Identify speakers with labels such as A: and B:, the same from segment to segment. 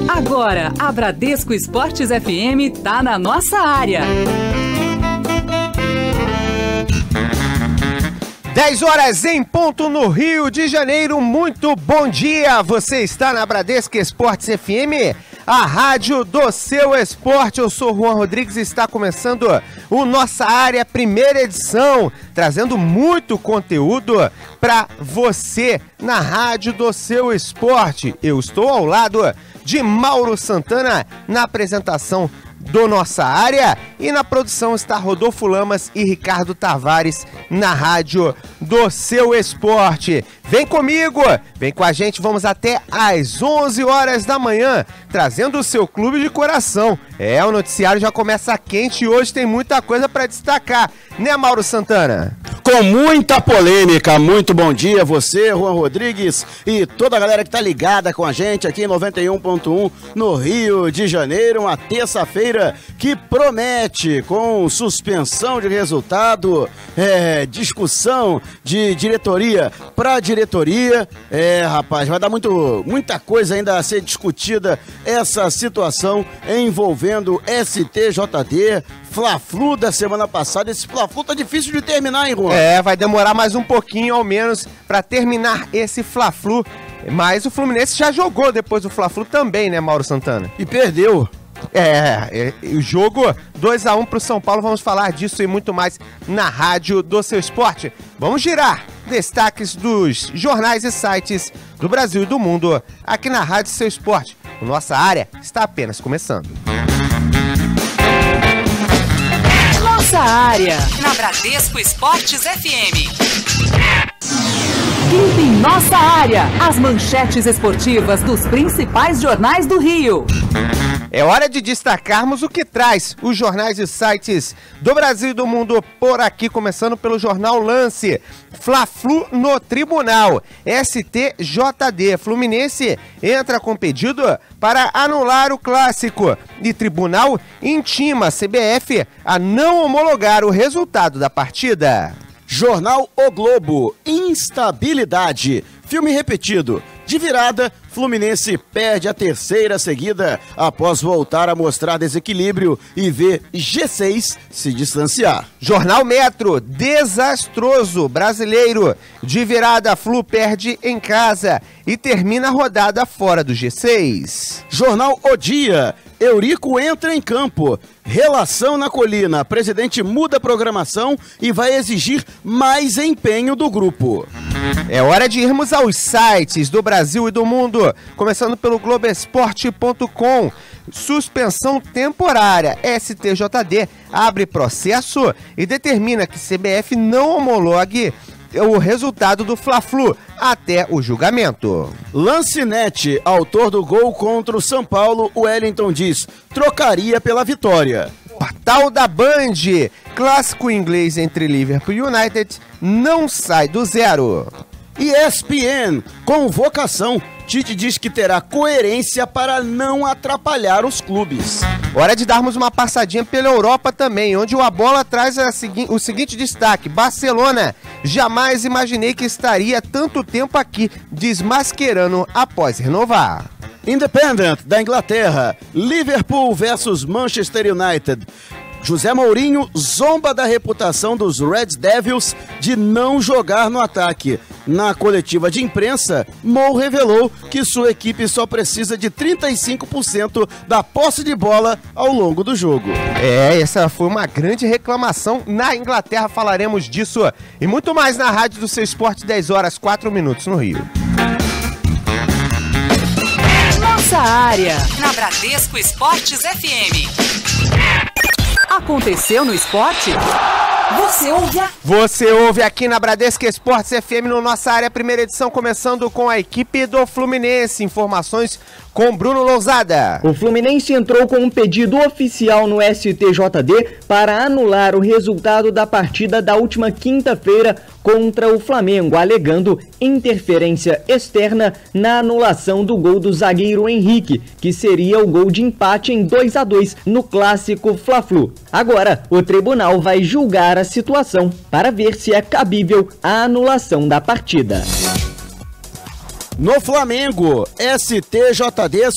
A: Agora, a Bradesco Esportes FM tá na nossa área.
B: 10 horas em ponto no Rio de Janeiro. Muito bom dia. Você está na Bradesco Esportes FM, a rádio do seu esporte. Eu sou Juan Rodrigues e está começando o Nossa Área, primeira edição, trazendo muito conteúdo para você na rádio do seu esporte. Eu estou ao lado de Mauro Santana na apresentação do Nossa Área, e na produção está Rodolfo Lamas e Ricardo Tavares na rádio do seu esporte. Vem comigo, vem com a gente, vamos até às 11 horas da manhã, trazendo o seu clube de coração. O noticiário já começa quente e hoje tem muita coisa para destacar, né, Mauro Santana?
C: Com muita polêmica. Muito bom dia você, Juan Rodrigues, e toda a galera que tá ligada com a gente aqui em 91.1 no Rio de Janeiro. Uma terça-feira que promete, com suspensão de resultado, discussão de diretoria para diretoria. Rapaz, vai dar muita coisa ainda a ser discutida essa situação envolvendo STJD. Fla-Flu da semana passada. Esse Fla-Flu tá difícil de terminar, hein, Juan?
B: Vai demorar mais um pouquinho, ao menos, pra terminar esse Fla-Flu. Mas o Fluminense já jogou depois do Fla-Flu também, né, Mauro Santana?
C: E perdeu.
B: O jogo 2-1 pro São Paulo. Vamos falar disso e muito mais na rádio do seu esporte. Vamos girar destaques dos jornais e sites do Brasil e do mundo aqui na rádio do seu esporte. Nossa Área está apenas começando.
A: Nossa Área, na Bradesco Esportes FM. Clipe em Nossa Área, as manchetes esportivas dos principais jornais do Rio.
B: É hora de destacarmos o que traz os jornais e sites do Brasil e do mundo por aqui, começando pelo jornal Lance. Fla-Flu no tribunal. STJD. Fluminense entra com pedido para anular o clássico e tribunal intima a CBF a não homologar o resultado da partida.
C: Jornal O Globo. Instabilidade. Filme repetido. De virada, Fluminense perde a terceira seguida após voltar a mostrar desequilíbrio e ver G6 se distanciar.
B: Jornal Metro, desastroso. Brasileiro, de virada, Flu perde em casa e termina a rodada fora do G6.
C: Jornal O Dia, Eurico entra em campo. Relação na colina, presidente muda a programação e vai exigir mais empenho do grupo.
B: É hora de irmos aos sites do Brasil e do mundo, começando pelo Globoesporte.com. Suspensão temporária. STJD abre processo e determina que CBF não homologue o resultado do Fla-Flu até o julgamento.
C: Lancinete, autor do gol contra o São Paulo, Wellington diz: trocaria pela vitória.
B: Portal da Band, clássico inglês entre Liverpool e United não sai do zero.
C: ESPN, convocação. Tite diz que terá coerência para não atrapalhar os clubes.
B: Hora de darmos uma passadinha pela Europa também, onde a bola traz o seguinte destaque: Barcelona, jamais imaginei que estaria tanto tempo aqui, diz Mascherano após renovar.
C: Independent, da Inglaterra, Liverpool versus Manchester United. José Mourinho zomba da reputação dos Red Devils de não jogar no ataque. Na coletiva de imprensa, Mou revelou que sua equipe só precisa de 35% da posse de bola ao longo do jogo.
B: Essa foi uma grande reclamação na Inglaterra. Falaremos disso e muito mais na rádio do seu esporte, 10 horas 4 minutos no Rio.
A: Nossa Área, na Bradesco Esportes FM. Aconteceu no esporte?
B: Você ouve aqui na Bradesco Esportes FM no Nossa Área, primeira edição, começando com a equipe do Fluminense. Informações com Bruno Lousada.
D: O Fluminense entrou com um pedido oficial no STJD para anular o resultado da partida da última quinta-feira contra o Flamengo, alegando interferência externa na anulação do gol do zagueiro Henrique, que seria o gol de empate em 2-2 no clássico Fla-Flu. Agora, o tribunal vai julgar a situação para ver se é cabível a anulação da partida.
C: No Flamengo, STJD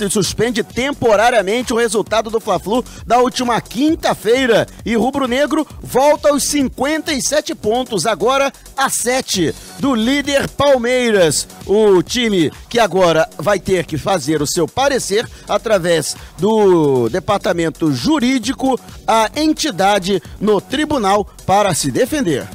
C: suspende temporariamente o resultado do Fla-Flu da última quinta-feira e rubro-negro volta aos 57 pontos, agora a 7 do líder Palmeiras. O time que agora vai ter que fazer o seu parecer através do departamento jurídico, a entidade no tribunal para se defender.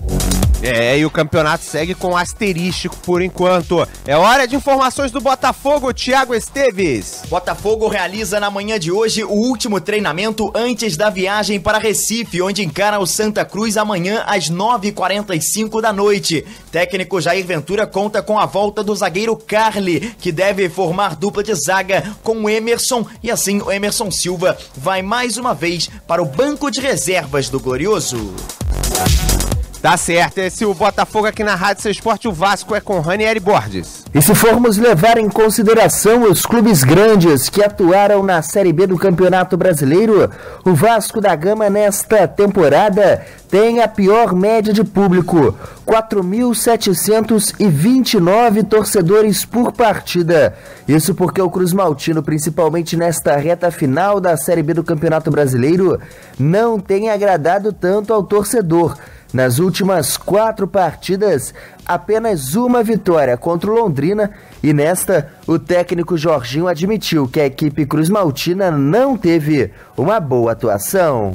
B: E o campeonato segue com asterístico por enquanto. É hora de informações do Botafogo, Thiago Esteves.
E: Botafogo realiza na manhã de hoje o último treinamento antes da viagem para Recife, onde encara o Santa Cruz amanhã às 9h45 da noite. Técnico Jair Ventura conta com a volta do zagueiro Carli, que deve formar dupla de zaga com o Emerson, e assim o Emerson Silva vai mais uma vez para o banco de reservas do Glorioso.
B: Tá certo, esse é o Botafogo aqui na Rádio Seu Esporte, o Vasco é com Ranieri Borges.
F: E se formos levar em consideração os clubes grandes que atuaram na Série B do Campeonato Brasileiro, o Vasco da Gama nesta temporada tem a pior média de público, 4.729 torcedores por partida. Isso porque o Cruz Maltino, principalmente nesta reta final da Série B do Campeonato Brasileiro, não tem agradado tanto ao torcedor. Nas últimas 4 partidas, apenas uma vitória contra o Londrina, e nesta, o técnico Jorginho admitiu que a equipe Cruz Maltina não teve uma boa atuação.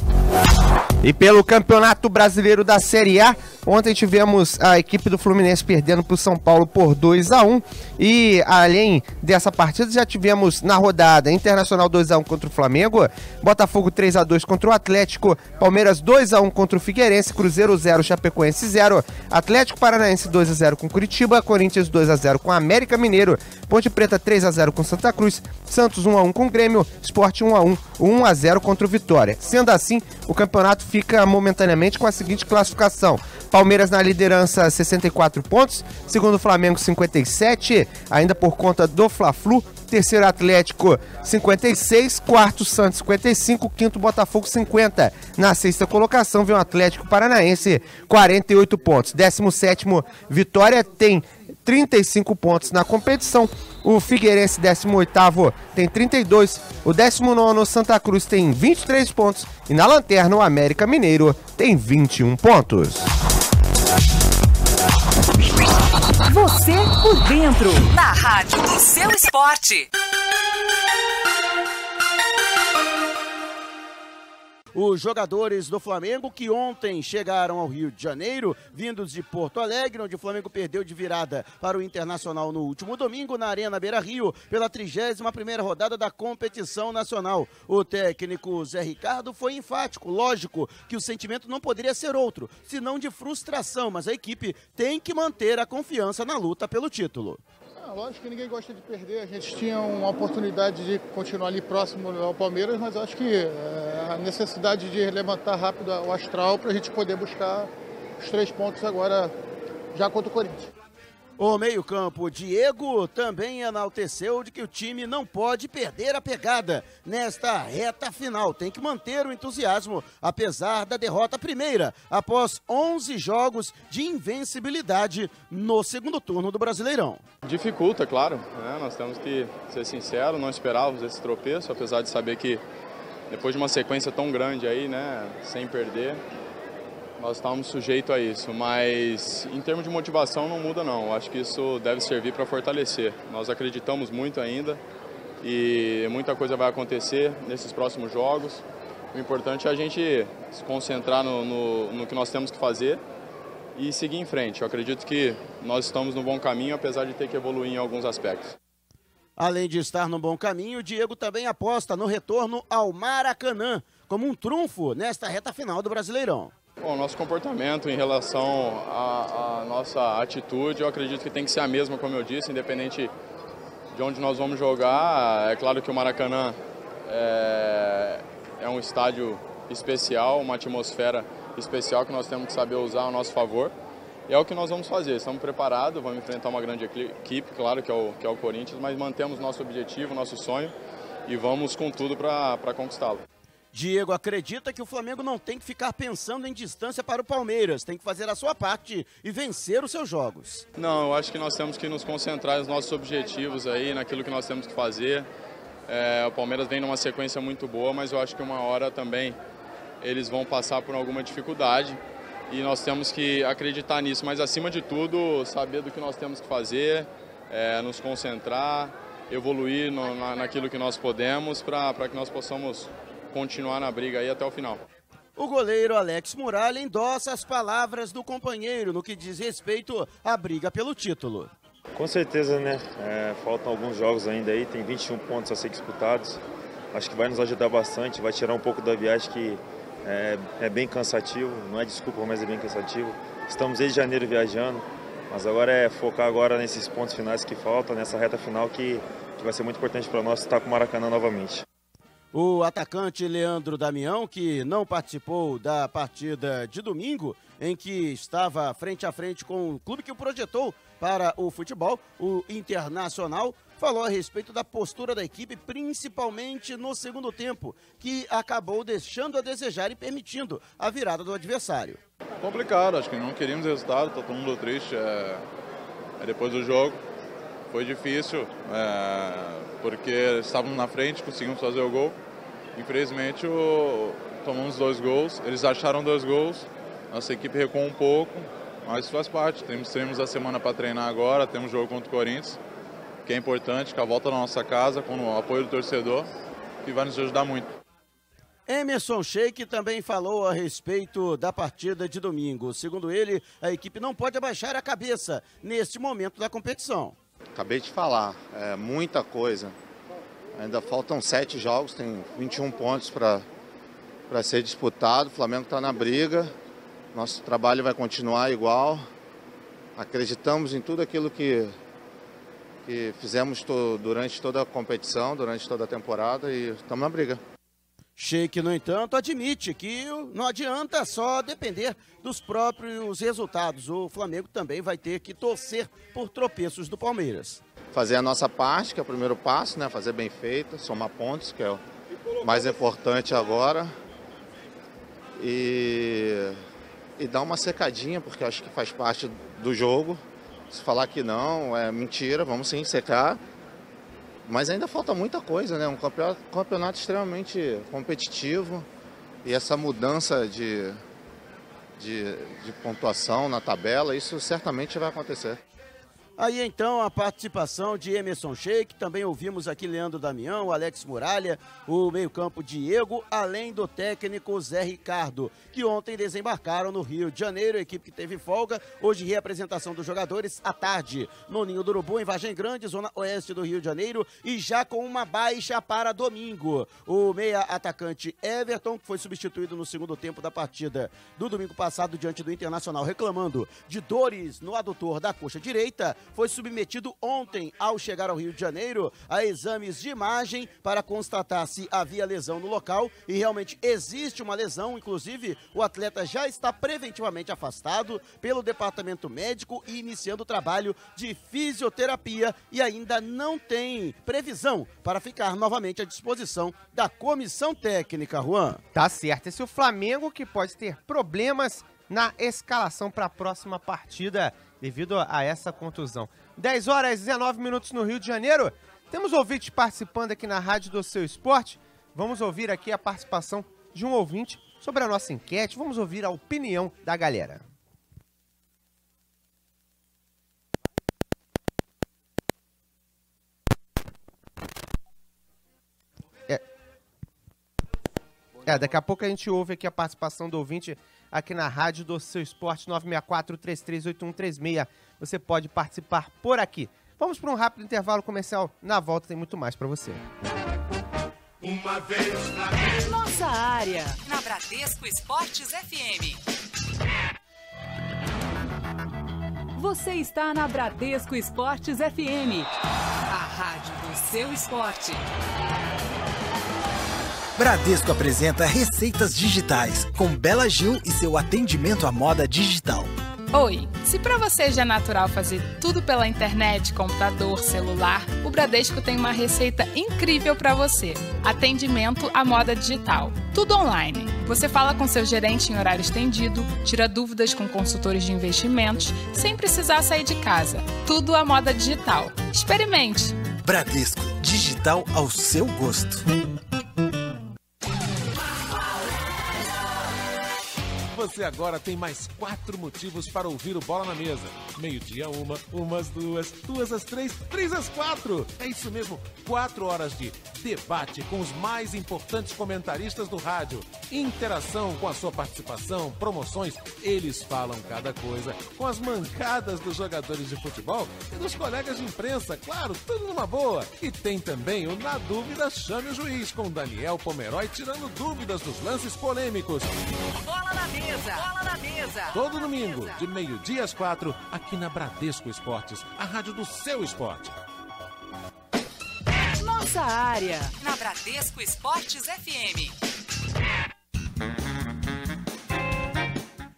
B: E pelo Campeonato Brasileiro da Série A, ontem tivemos a equipe do Fluminense perdendo para o São Paulo por 2-1. E além dessa partida, já tivemos na rodada Internacional 2-1 contra o Flamengo, Botafogo 3-2 contra o Atlético, Palmeiras 2-1 contra o Figueirense, Cruzeiro 0, Chapecoense 0, Atlético Paranaense 2-0 com Curitiba, Corinthians 2-0 com América Mineiro, Ponte Preta 3-0 com Santa Cruz, Santos 1-1 com Grêmio, Sport 1-1, 1-0 contra o Vitória. Sendo assim, o campeonato fica momentaneamente com a seguinte classificação: Palmeiras na liderança, 64 pontos, segundo Flamengo 57, ainda por conta do Fla-Flu, terceiro Atlético 56, quarto Santos 55, quinto Botafogo 50. Na sexta colocação vem o Atlético Paranaense, 48 pontos. 17º Vitória tem 35 pontos na competição. O Figueirense, 18º, tem 32. O 19º Santa Cruz tem 23 pontos. E na lanterna o América Mineiro tem 21 pontos.
A: Você por dentro, na Rádio do Seu Esporte.
C: Os jogadores do Flamengo que ontem chegaram ao Rio de Janeiro, vindos de Porto Alegre, onde o Flamengo perdeu de virada para o Internacional no último domingo, na Arena Beira-Rio, pela 31ª rodada da competição nacional. O técnico Zé Ricardo foi enfático, lógico que o sentimento não poderia ser outro, senão de frustração, mas a equipe tem que manter a confiança na luta pelo título.
G: Lógico que ninguém gosta de perder, a gente tinha uma oportunidade de continuar ali próximo ao Palmeiras, mas acho que a necessidade de levantar rápido o astral para a gente poder buscar os 3 pontos agora já contra o Corinthians.
C: O meio-campo Diego também enalteceu de que o time não pode perder a pegada nesta reta final. Tem que manter o entusiasmo, apesar da derrota primeira, após 11 jogos de invencibilidade no segundo turno do Brasileirão.
H: Dificulta, claro, né? Nós temos que ser sinceros, não esperávamos esse tropeço, apesar de saber que depois de uma sequência tão grande aí, né, sem perder, nós estávamos sujeitos a isso, mas em termos de motivação não muda não, acho que isso deve servir para fortalecer. Nós acreditamos muito ainda e muita coisa vai acontecer nesses próximos jogos. O importante é a gente se concentrar no que nós temos que fazer e seguir em frente. Eu acredito que nós estamos no bom caminho, apesar de ter que evoluir em alguns aspectos.
C: Além de estar no bom caminho, o Diego também aposta no retorno ao Maracanã, como um trunfo nesta reta final do Brasileirão.
H: Bom, nosso comportamento em relação à nossa atitude, eu acredito que tem que ser a mesma, como eu disse, independente de onde nós vamos jogar. É claro que o Maracanã é um estádio especial, uma atmosfera especial que nós temos que saber usar ao nosso favor. E é o que nós vamos fazer, estamos preparados, vamos enfrentar uma grande equipe, claro que é o Corinthians, mas mantemos nosso objetivo, nosso sonho e vamos com tudo para conquistá-lo.
C: Diego acredita que o Flamengo não tem que ficar pensando em distância para o Palmeiras, tem que fazer a sua parte e vencer os seus jogos.
H: Não, eu acho que nós temos que nos concentrar nos nossos objetivos aí, naquilo que nós temos que fazer. O Palmeiras vem numa sequência muito boa, mas eu acho que uma hora também eles vão passar por alguma dificuldade e nós temos que acreditar nisso, mas acima de tudo saber do que nós temos que fazer, nos concentrar, evoluir naquilo que nós podemos para que nós possamos continuar na briga aí até o final.
C: O goleiro Alex Muralha endossa as palavras do companheiro no que diz respeito à briga pelo título.
I: Com certeza, né? Faltam alguns jogos ainda aí, tem 21 pontos a ser disputados. Acho que vai nos ajudar bastante, vai tirar um pouco da viagem que é bem cansativo, não é desculpa, mas é bem cansativo. Estamos desde janeiro viajando, mas agora é focar agora nesses pontos finais que faltam, nessa reta final que vai ser muito importante para nós estar com o Maracanã novamente.
C: O atacante Leandro Damião, que não participou da partida de domingo, em que estava frente a frente com o clube que o projetou para o futebol, o Internacional, falou a respeito da postura da equipe, principalmente no segundo tempo, que acabou deixando a desejar e permitindo a virada do adversário.
H: Complicado, acho que não queríamos resultado, tá todo mundo triste. Depois do jogo foi difícil, porque estávamos na frente, conseguimos fazer o gol. Infelizmente tomamos 2 gols, eles acharam 2 gols, nossa equipe recuou um pouco, mas faz parte. Temos a semana para treinar agora, temos jogo contra o Corinthians, que é importante, com a volta na nossa casa, com o apoio do torcedor, que vai nos ajudar muito.
C: Emerson Sheik também falou a respeito da partida de domingo. Segundo ele, a equipe não pode abaixar a cabeça neste momento da competição.
J: Acabei de falar, muita coisa. Ainda faltam 7 jogos, tem 21 pontos para ser disputado. O Flamengo está na briga, nosso trabalho vai continuar igual. Acreditamos em tudo aquilo que fizemos durante toda a competição, durante toda a temporada e estamos na briga.
C: Sheik, no entanto, admite que não adianta só depender dos próprios resultados. O Flamengo também vai ter que torcer por tropeços do Palmeiras.
J: Fazer a nossa parte, que é o primeiro passo, né? Fazer bem feito, somar pontos, que é o mais importante agora. E dar uma secadinha, porque acho que faz parte do jogo. Se falar que não, é mentira, vamos sim secar. Mas ainda falta muita coisa, né? Um campeonato extremamente competitivo e essa mudança de pontuação na tabela, isso certamente vai acontecer.
C: Aí então a participação de Emerson Sheik, também ouvimos aqui Leandro Damião, Alex Muralha, o meio-campo Diego, além do técnico Zé Ricardo, que ontem desembarcaram no Rio de Janeiro, a equipe que teve folga, hoje reapresentação dos jogadores à tarde, no Ninho do Urubu, em Vargem Grande, zona oeste do Rio de Janeiro, e já com uma baixa para domingo. O meia-atacante Everton, que foi substituído no segundo tempo da partida do domingo passado diante do Internacional, reclamando de dores no adutor da coxa direita, foi submetido ontem, ao chegar ao Rio de Janeiro, a exames de imagem para constatar se havia lesão no local e realmente existe uma lesão. Inclusive, o atleta já está preventivamente afastado pelo departamento médico e iniciando o trabalho de fisioterapia e ainda não tem previsão para ficar novamente à disposição da comissão técnica, Juan.
B: Tá certo, esse é o Flamengo que pode ter problemas na escalação para a próxima partida devido a essa contusão. 10 horas e 19 minutos no Rio de Janeiro. Temos ouvintes participando aqui na Rádio do Seu Esporte. Vamos ouvir aqui a participação de um ouvinte sobre a nossa enquete. Vamos ouvir a opinião da galera. Daqui a pouco a gente ouve aqui a participação do ouvinte aqui na Rádio do Seu Esporte, 964-338136. Você pode participar por aqui. Vamos para um rápido intervalo comercial. Na volta tem muito mais para você.
K: Uma vez Flamengo. Nossa área, na Bradesco Esportes FM. Você está na Bradesco Esportes FM. A rádio do seu esporte.
L: Bradesco apresenta Receitas Digitais, com Bela Gil e seu atendimento à moda digital. Oi, se pra você já é natural fazer tudo pela internet, computador, celular, o Bradesco tem uma receita incrível pra você. Atendimento à moda digital. Tudo online. Você fala com seu gerente em horário estendido, tira dúvidas com consultores de investimentos, sem precisar sair de casa. Tudo à moda digital. Experimente!
M: Bradesco. Digital ao seu gosto.
N: Você agora tem mais 4 motivos para ouvir o Bola na Mesa. Meio-dia, umas duas, duas às 3, 3 às 4. É isso mesmo, 4 horas de debate com os mais importantes comentaristas do rádio. Interação com a sua participação, promoções, eles falam cada coisa. Com as mancadas dos jogadores de futebol e dos colegas de imprensa, claro, tudo numa boa. E tem também o Na Dúvida Chame o Juiz, com Daniel Pomeroy tirando dúvidas dos lances polêmicos.
A: Bola na mesa! Bola na mesa!
N: Todo domingo, de meio-dia às 4, aqui na Bradesco Esportes, a rádio do seu esporte.
A: Nossa área, na Bradesco Esportes FM.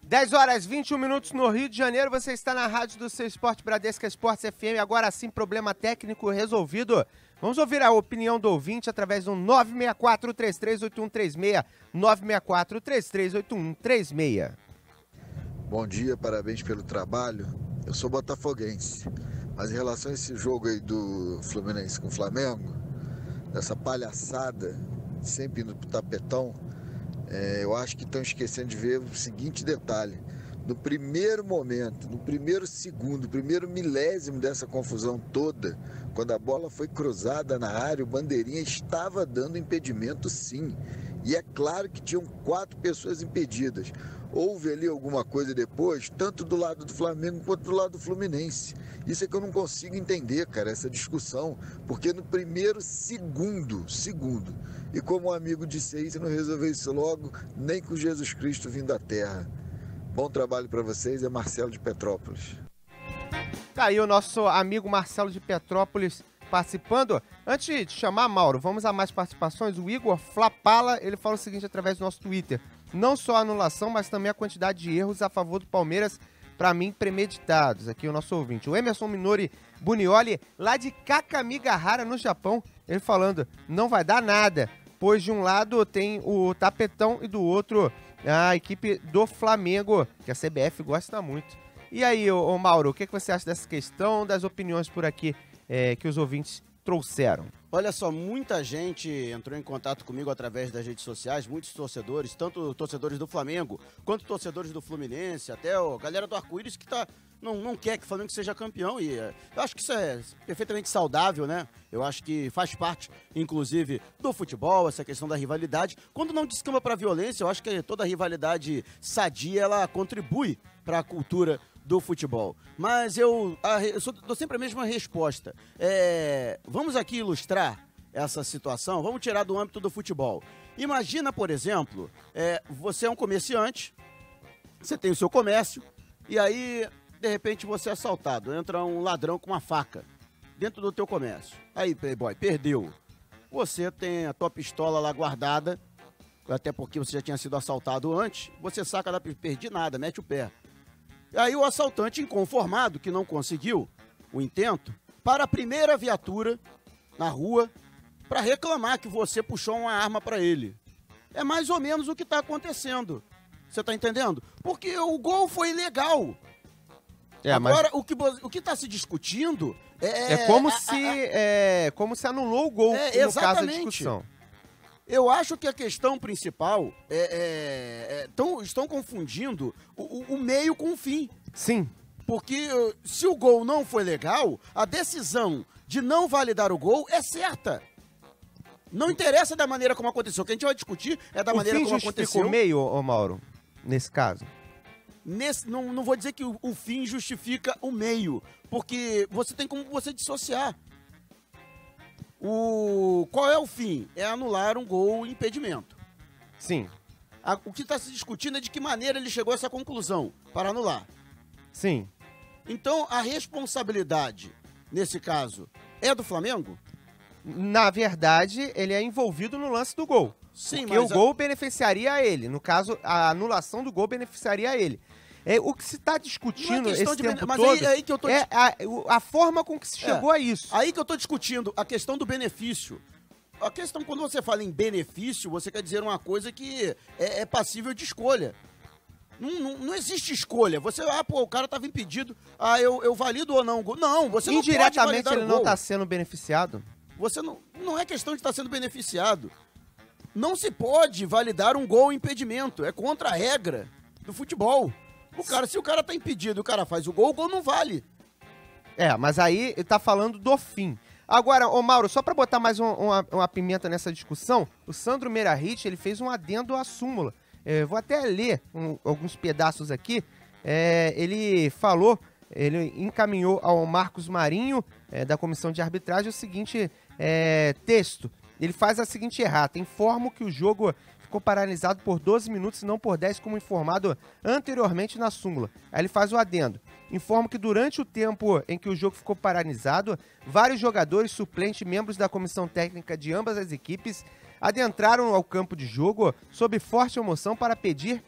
B: 10 horas 21 minutos no Rio de Janeiro, você está na rádio do seu esporte Bradesco Esportes FM, agora sim, problema técnico resolvido. Vamos ouvir a opinião do ouvinte através do 964-338136, 964-338136.
O: Bom dia, parabéns pelo trabalho. Eu sou botafoguense, mas em relação a esse jogo aí do Fluminense com o Flamengo, dessa palhaçada, sempre indo pro tapetão, eu acho que estão esquecendo de ver o seguinte detalhe. No primeiro momento, no primeiro segundo, primeiro milésimo dessa confusão toda, quando a bola foi cruzada na área, o bandeirinha estava dando impedimento sim. E é claro que tinham 4 pessoas impedidas. Houve ali alguma coisa depois, tanto do lado do Flamengo quanto do lado do Fluminense. Isso é que eu não consigo entender, cara, essa discussão. Porque no primeiro segundo, e como um amigo disse aí, se não resolver isso logo, nem com Jesus Cristo vindo à Terra. Bom trabalho para vocês, é Marcelo de Petrópolis.
B: Tá aí o nosso amigo Marcelo de Petrópolis participando. Antes de chamar, Mauro, vamos a mais participações. O Igor Flapala, ele fala o seguinte através do nosso Twitter. Não só a anulação, mas também a quantidade de erros a favor do Palmeiras, para mim, premeditados. Aqui o nosso ouvinte. O Emerson Minori Bunioli, lá de Kakamigahara, no Japão, ele falando, não vai dar nada, pois de um lado tem o tapetão e do outro a equipe do Flamengo, que a CBF gosta muito. E aí, ô Mauro, o que você acha dessa questão, das opiniões por aqui que os ouvintes trouxeram?
C: Olha só, muita gente entrou em contato comigo através das redes sociais, muitos torcedores, tanto torcedores do Flamengo, quanto torcedores do Fluminense, até a galera do Arco-Íris que não quer que o Flamengo seja campeão, e eu acho que isso é perfeitamente saudável, né? Eu acho que faz parte, inclusive, do futebol, essa questão da rivalidade. Quando não descamba para a violência, eu acho que toda rivalidade sadia, ela contribui para a cultura do futebol. Mas eu dou sempre a mesma resposta. Vamos aqui ilustrar essa situação, vamos tirar do âmbito do futebol. Imagina, por exemplo, você é um comerciante, você tem o seu comércio, e aí, de repente, você é assaltado. Entra um ladrão com uma faca dentro do teu comércio. Aí, Playboy, perdeu. Você tem a tua pistola lá guardada, até porque você já tinha sido assaltado antes, você saca da perdi nada, mete o pé. Aí o assaltante, inconformado, que não conseguiu o intento, para a primeira viatura na rua para reclamar que você puxou uma arma para ele. É mais ou menos o que está acontecendo. Você está entendendo? Porque o gol foi ilegal. Agora, mas o que está se discutindo
B: como se anulou o gol, no caso da discussão.
C: Eu acho que a questão principal estão confundindo o meio com o fim.
B: Sim.
C: Porque se o gol não foi legal, a decisão de não validar o gol é certa. Não interessa da maneira como aconteceu. O que a gente vai discutir é da maneira como aconteceu. O fim justifica
B: o meio, ô Mauro, nesse caso?
C: Não vou dizer que o fim justifica o meio, porque você tem como você dissociar. Qual é o fim? É anular um gol em impedimento.
B: Sim.
C: O que está se discutindo é de que maneira ele chegou a essa conclusão para anular.
B: Sim.
C: Então, a responsabilidade, nesse caso, é do Flamengo?
B: Na verdade, ele é envolvido no lance do gol.
C: Sim,
B: porque o gol beneficiaria a ele. No caso, a anulação do gol beneficiaria a ele. O que se está discutindo esse tempo
C: mas
B: todo
C: aí que eu tô
B: é a forma com que se chegou a isso.
C: Aí que eu tô discutindo a questão do benefício. A questão, quando você fala em benefício, você quer dizer uma coisa que é passível de escolha. Não existe escolha. Você, o cara tava impedido. Eu valido ou não o gol? Não, você não pode validar o gol.
B: Indiretamente ele não tá sendo beneficiado.
C: Você não é questão de estar sendo beneficiado. Não se pode validar um gol impedimento. É contra a regra do futebol. Se o cara tá impedido e o cara faz o gol não vale.
B: Mas aí ele tá falando do fim. Agora, ô Mauro, só pra botar mais uma pimenta nessa discussão, o Sandro Meirahit, ele fez um adendo à súmula. Vou até ler alguns pedaços aqui. Ele encaminhou ao Marcos Marinho, da Comissão de Arbitragem, o seguinte texto. Ele faz a seguinte errata: informo que o jogo ficou paralisado por 12 minutos e não por 10, como informado anteriormente na súmula. Aí ele faz o adendo: informo que durante o tempo em que o jogo ficou paralisado, vários jogadores, suplentes, membros da comissão técnica de ambas as equipes adentraram ao campo de jogo sob forte emoção para pedir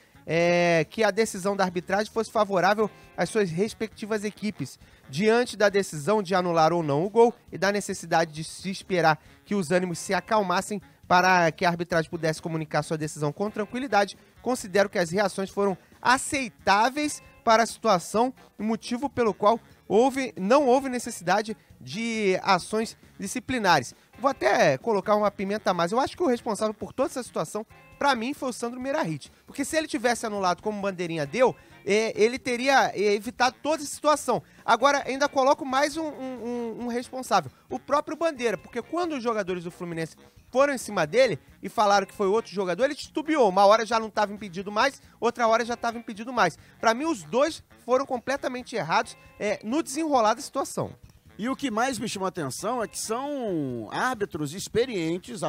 B: que a decisão da arbitragem fosse favorável às suas respectivas equipes. Diante da decisão de anular ou não o gol e da necessidade de se esperar que os ânimos se acalmassem para que a arbitragem pudesse comunicar sua decisão com tranquilidade, considero que as reações foram aceitáveis para a situação, motivo pelo qual não houve necessidade de ações disciplinares. Vou até colocar uma pimenta a mais. Eu acho que o responsável por toda essa situação, pra mim, foi o Sandro Meirahit. Porque se ele tivesse anulado como o Bandeirinha deu, ele teria evitado toda essa situação. Agora, ainda coloco mais um responsável, o próprio Bandeira. Porque quando os jogadores do Fluminense foram em cima dele e falaram que foi outro jogador, ele titubeou. Uma hora já não estava impedido mais, outra hora já estava impedido mais. Pra mim, os dois foram completamente errados no desenrolar da situação.
C: E o que mais me chama a atenção é que são árbitros experientes,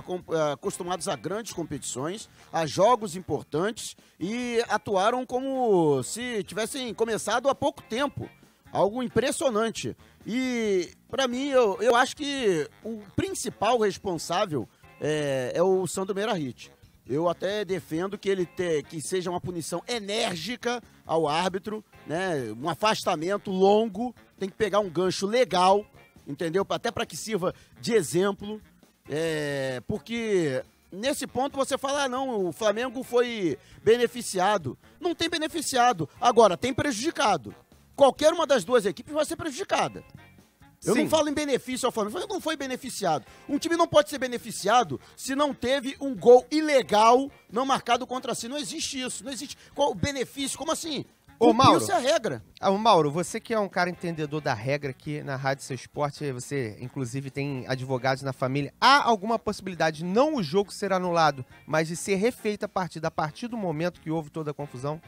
C: acostumados a grandes competições, a jogos importantes, e atuaram como se tivessem começado há pouco tempo. Algo impressionante. E, para mim, eu acho que o principal responsável é o Sandro Meirahit. Eu até defendo que que seja uma punição enérgica ao árbitro, né? Um afastamento longo, tem que pegar um gancho legal, entendeu? Até para que sirva de exemplo, porque nesse ponto você fala, não, o Flamengo foi beneficiado. Não tem beneficiado, agora tem prejudicado. Qualquer uma das duas equipes vai ser prejudicada. Eu não falo em benefício ao Flamengo, não foi beneficiado. Um time não pode ser beneficiado se não teve um gol ilegal não marcado contra si. Não existe isso, não existe qual benefício, como assim?
B: Ô, Mauro,
C: isso é a regra.
B: Mauro, você que é um cara entendedor da regra aqui na Rádio Seu Esporte, você inclusive tem advogados na família, há alguma possibilidade de não o jogo ser anulado, mas de ser refeita a partir do momento que houve toda a confusão?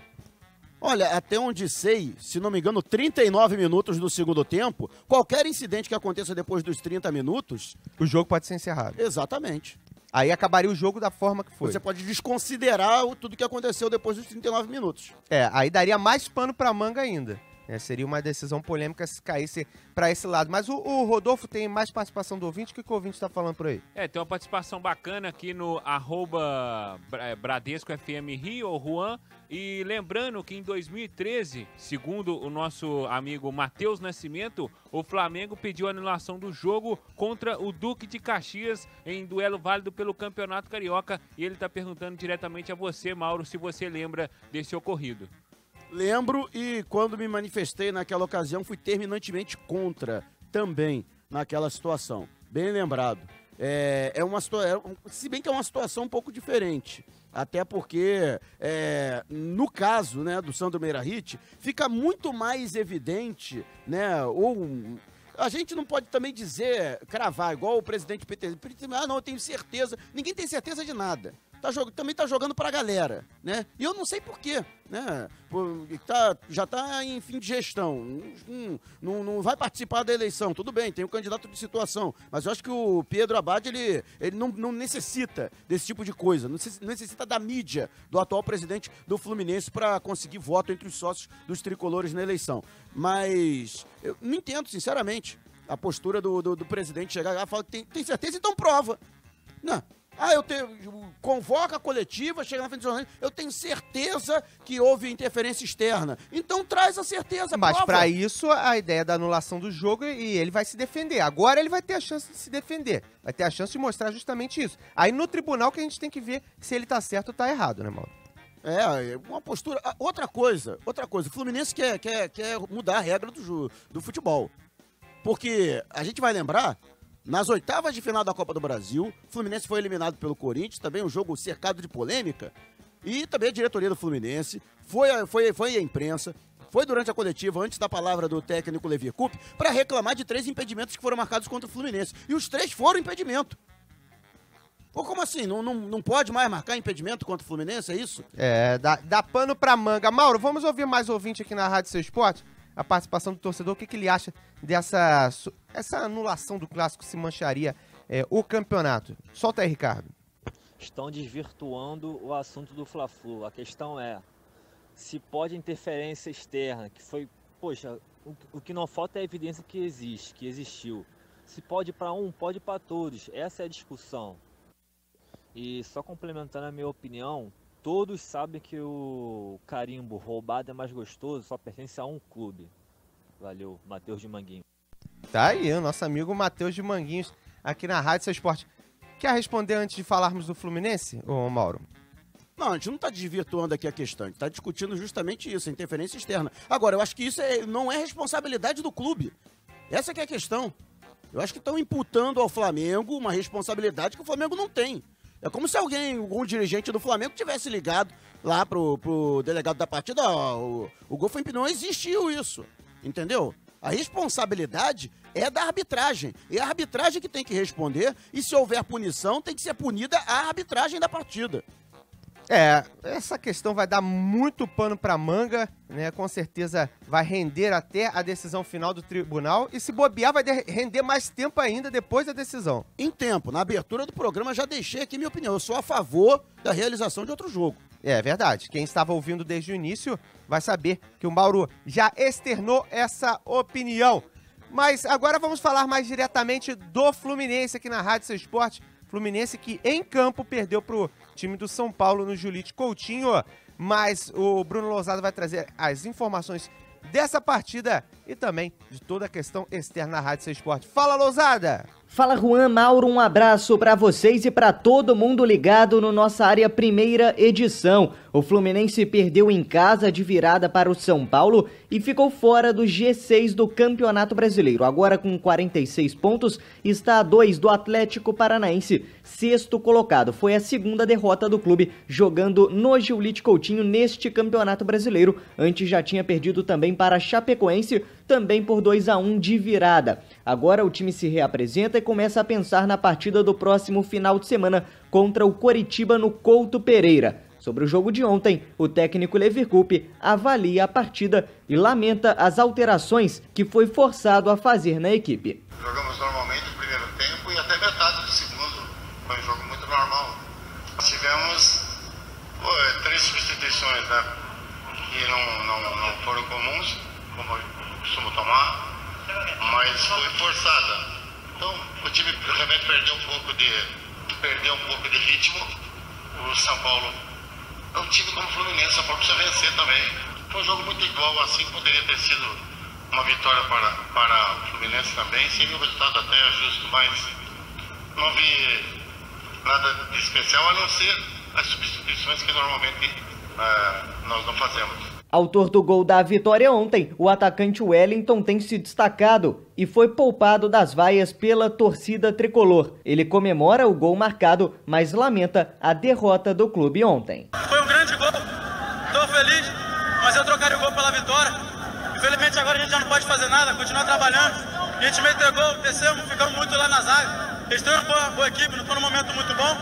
C: Olha, até onde sei, se não me engano, 39 minutos do segundo tempo, qualquer incidente que aconteça depois dos 30 minutos...
B: O jogo pode ser encerrado.
C: Exatamente.
B: Aí acabaria o jogo da forma que foi.
C: Você pode desconsiderar tudo que aconteceu depois dos 39 minutos.
B: Aí daria mais pano pra manga ainda. Seria uma decisão polêmica se caísse pra esse lado. Mas o Rodolfo tem mais participação do ouvinte. O que o ouvinte tá falando por aí?
P: Tem uma participação bacana aqui no @Bradesco FM Rio, o Juan. E lembrando que em 2013, segundo o nosso amigo Matheus Nascimento, o Flamengo pediu a anulação do jogo contra o Duque de Caxias em duelo válido pelo Campeonato Carioca. E ele tá perguntando diretamente a você, Mauro, se você lembra desse ocorrido.
C: Lembro, e quando me manifestei naquela ocasião, fui terminantemente contra também naquela situação. Bem lembrado. Se bem que é uma situação um pouco diferente. Até porque, no caso, né, do Sandro Meirahit, fica muito mais evidente, né, a gente não pode também cravar, igual o presidente PT. Não, eu tenho certeza. Ninguém tem certeza de nada. Também tá jogando pra galera, né? E eu não sei por quê, né? Já tá em fim de gestão, não vai participar da eleição, tudo bem, tem um candidato de situação, mas eu acho que o Pedro Abad, ele não necessita desse tipo de coisa, não necessita da mídia do atual presidente do Fluminense para conseguir voto entre os sócios dos tricolores na eleição. Mas eu não entendo, sinceramente, a postura do presidente chegar lá e falar que tem certeza, então prova. Não. convoca a coletiva, chega na frente do jornalista, eu tenho certeza que houve interferência externa. Então traz a certeza,
B: Mas
C: prova.
B: para isso, a ideia da anulação do jogo e ele vai se defender. Agora ele vai ter a chance de se defender. Vai ter a chance de mostrar justamente isso. Aí no tribunal que a gente tem que ver se ele tá certo ou tá errado, né, Mauro?
C: Uma postura... Outra coisa, o Fluminense quer mudar a regra do futebol. Porque a gente vai lembrar, nas oitavas de final da Copa do Brasil, o Fluminense foi eliminado pelo Corinthians, também um jogo cercado de polêmica, e também a diretoria do Fluminense, foi a imprensa, foi durante a coletiva, antes da palavra do técnico Levi Coupe, para reclamar de 3 impedimentos que foram marcados contra o Fluminense. E os 3 foram impedimento. Pô, como assim? Não pode mais marcar impedimento contra o Fluminense, é isso?
B: Dá pano pra manga. Mauro, vamos ouvir mais ouvinte aqui na Rádio Seu Esporte? A participação do torcedor, o que ele acha dessa anulação do clássico, se mancharia o campeonato? Solta aí, Ricardo.
Q: Estão desvirtuando o assunto do Fla-Flu. A questão é, se pode interferência externa, que foi, poxa, o que não falta é a evidência que existiu. Se pode para um, pode para todos. Essa é a discussão. E só complementando a minha opinião, todos sabem que o carimbo roubado é mais gostoso, só pertence a um clube. Valeu, Matheus de Manguinhos.
B: Tá aí, o nosso amigo Matheus de Manguinhos, aqui na Rádio Seu Esporte. Quer responder antes de falarmos do Fluminense, ô Mauro?
C: Não, a gente não está desvirtuando aqui a questão, a gente está discutindo justamente isso, a interferência externa. Agora, eu acho que isso não é responsabilidade do clube. Essa que é a questão. Eu acho que estão imputando ao Flamengo uma responsabilidade que o Flamengo não tem. É como se algum dirigente do Flamengo tivesse ligado lá pro delegado da partida, o gol foi impedido. Não existiu isso, entendeu? A responsabilidade é da arbitragem. É a arbitragem que tem que responder e se houver punição, tem que ser punida a arbitragem da partida.
B: Essa questão vai dar muito pano pra manga, né? Com certeza vai render até a decisão final do tribunal e se bobear vai render mais tempo ainda depois da decisão.
C: Em tempo, na abertura do programa já deixei aqui minha opinião, eu sou a favor da realização de outro jogo.
B: É verdade, quem estava ouvindo desde o início vai saber que o Mauro já externou essa opinião. Mas agora vamos falar mais diretamente do Fluminense aqui na Rádio Seu Esporte. Fluminense que em campo perdeu pro time do São Paulo no Julite Coutinho, mas o Bruno Lousada vai trazer as informações dessa partida e também de toda a questão externa na Rádio Seu Esporte. Fala, Lousada!
D: Fala, Juan, Mauro, um abraço para vocês e para todo mundo ligado no nossa área primeira edição. O Fluminense perdeu em casa de virada para o São Paulo e ficou fora do G6 do Campeonato Brasileiro. Agora com 46 pontos, está a 2 do Atlético Paranaense, sexto colocado. Foi a segunda derrota do clube jogando no Julite Coutinho neste Campeonato Brasileiro. Antes já tinha perdido também para a Chapecoense, também por 2-1 de virada. Agora o time se reapresenta e começa a pensar na partida do próximo final de semana contra o Coritiba no Couto Pereira. Sobre o jogo de ontem, o técnico Levi Coupe avalia a partida e lamenta as alterações que foi forçado a fazer na equipe.
R: Jogamos normalmente o primeiro tempo e até metade do segundo. Foi um jogo muito normal. Nós tivemos 3 substituições, né, que não foram comuns, como eu costumo tomar, mas foi forçada. Então o time realmente perdeu um pouco de ritmo. O São Paulo é um time como o Fluminense, São Paulo precisa vencer também. Foi um jogo muito igual, assim poderia ter sido uma vitória para o Fluminense também, seria um resultado até justo, mas não vi nada de especial, a não ser as substituições que normalmente nós não fazemos.
D: Autor do gol da vitória ontem, o atacante Wellington tem se destacado e foi poupado das vaias pela torcida tricolor. Ele comemora o gol marcado, mas lamenta a derrota do clube ontem.
S: Foi um grande gol, estou feliz, mas eu trocaria o gol pela vitória. Infelizmente agora a gente já não pode fazer nada, continuar trabalhando. A gente meteu gol, descemos, ficamos muito lá na zaga. Eles têm uma boa equipe, não estão num momento muito bom,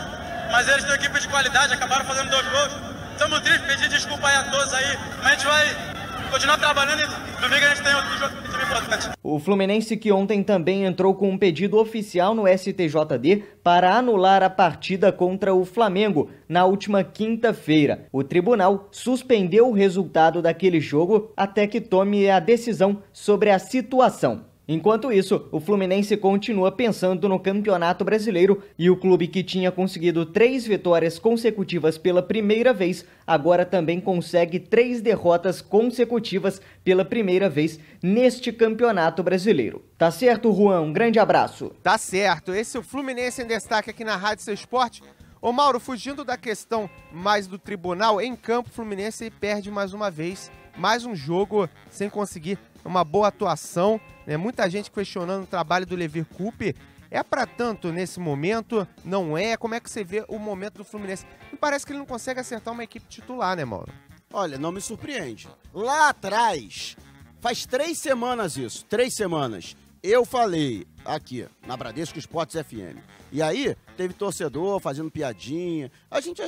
S: mas eles têm equipe de qualidade, acabaram fazendo 2 gols. Estamos tristes, pedir desculpa aí a todos aí, mas a gente vai continuar trabalhando e domingo a gente tem outro jogo muito importante.
D: O Fluminense que ontem também entrou com um pedido oficial no STJD para anular a partida contra o Flamengo na última quinta-feira. O tribunal suspendeu o resultado daquele jogo até que tome a decisão sobre a situação. Enquanto isso, o Fluminense continua pensando no Campeonato Brasileiro e o clube que tinha conseguido 3 vitórias consecutivas pela primeira vez, agora também consegue 3 derrotas consecutivas pela primeira vez neste Campeonato Brasileiro. Tá certo, Juan? Um grande abraço.
B: Tá certo. Esse é o Fluminense em destaque aqui na Rádio Seu Esporte. Ô Mauro, fugindo da questão mais do tribunal, em campo o Fluminense perde mais uma vez, mais um jogo sem conseguir uma boa atuação, né? Muita gente questionando o trabalho do Levir Coupe. É pra tanto nesse momento? Não é? Como é que você vê o momento do Fluminense? Me parece que ele não consegue acertar uma equipe titular, né, Mauro?
C: Olha, não me surpreende. Lá atrás, faz 3 semanas isso, 3 semanas, eu falei aqui, na Bradesco Esportes FM. E aí, teve torcedor fazendo piadinha. A gente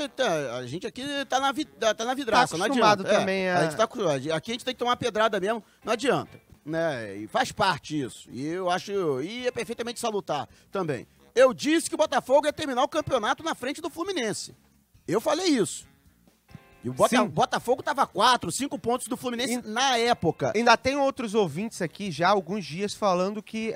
C: aqui tá na vidraça, não adianta.
B: Também
C: a gente tá acostumado. Aqui a gente tem que tomar pedrada mesmo, não adianta. Né? E faz parte isso. E eu acho. E é perfeitamente salutar também. Eu disse que o Botafogo ia terminar o campeonato na frente do Fluminense. Eu falei isso. E o Botafogo tava 4, 5 pontos do Fluminense na época.
B: Ainda tem outros ouvintes aqui já há alguns dias falando que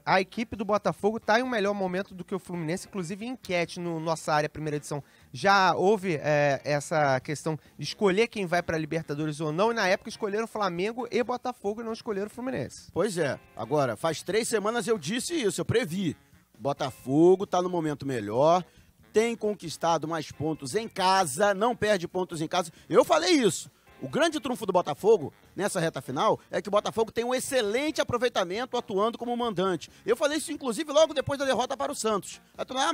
B: a equipe do Botafogo tá em um melhor momento do que o Fluminense, inclusive em enquete no Nossa Área Primeira Edição. Já houve essa questão de escolher quem vai para Libertadores ou não, e na época escolheram Flamengo e Botafogo e não escolheram Fluminense.
C: Pois é. Agora, faz 3 semanas eu disse isso, eu previ. Botafogo tá no momento melhor, tem conquistado mais pontos em casa, não perde pontos em casa. Eu falei isso. O grande trunfo do Botafogo, nessa reta final, é que o Botafogo tem um excelente aproveitamento atuando como mandante. Eu falei isso, inclusive, logo depois da derrota para o Santos.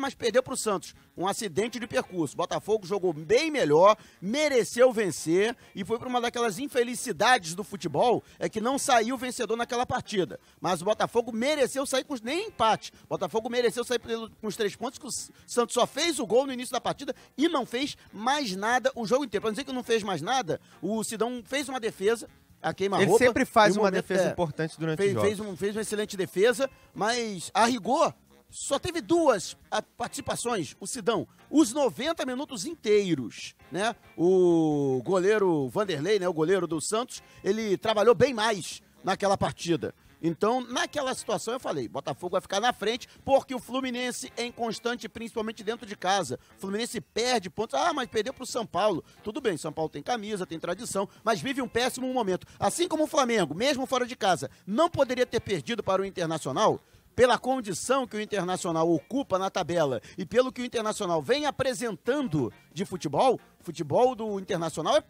C: Mas perdeu para o Santos. Um acidente de percurso. O Botafogo jogou bem melhor, mereceu vencer e foi para uma daquelas infelicidades do futebol, é que não saiu vencedor naquela partida. Mas o Botafogo mereceu sair com nem empate. O Botafogo mereceu sair com os 3 pontos, que o Santos só fez o gol no início da partida e não fez mais nada o jogo inteiro. Para dizer que não fez mais nada, o Sidão fez uma defesa a queima-roupa.
B: Ele sempre faz uma defesa importante durante o jogo.
C: Fez uma excelente defesa, mas a rigor só teve 2 participações, o Sidão, os 90 minutos inteiros, né? O goleiro Vanderlei, né, o goleiro do Santos, ele trabalhou bem mais naquela partida. Então, naquela situação eu falei, Botafogo vai ficar na frente, porque o Fluminense é inconstante, principalmente dentro de casa. O Fluminense perde pontos, mas perdeu pro São Paulo. Tudo bem, São Paulo tem camisa, tem tradição, mas vive um péssimo momento. Assim como o Flamengo, mesmo fora de casa, não poderia ter perdido para o Internacional, pela condição que o Internacional ocupa na tabela e pelo que o Internacional vem apresentando de futebol, o futebol do Internacional é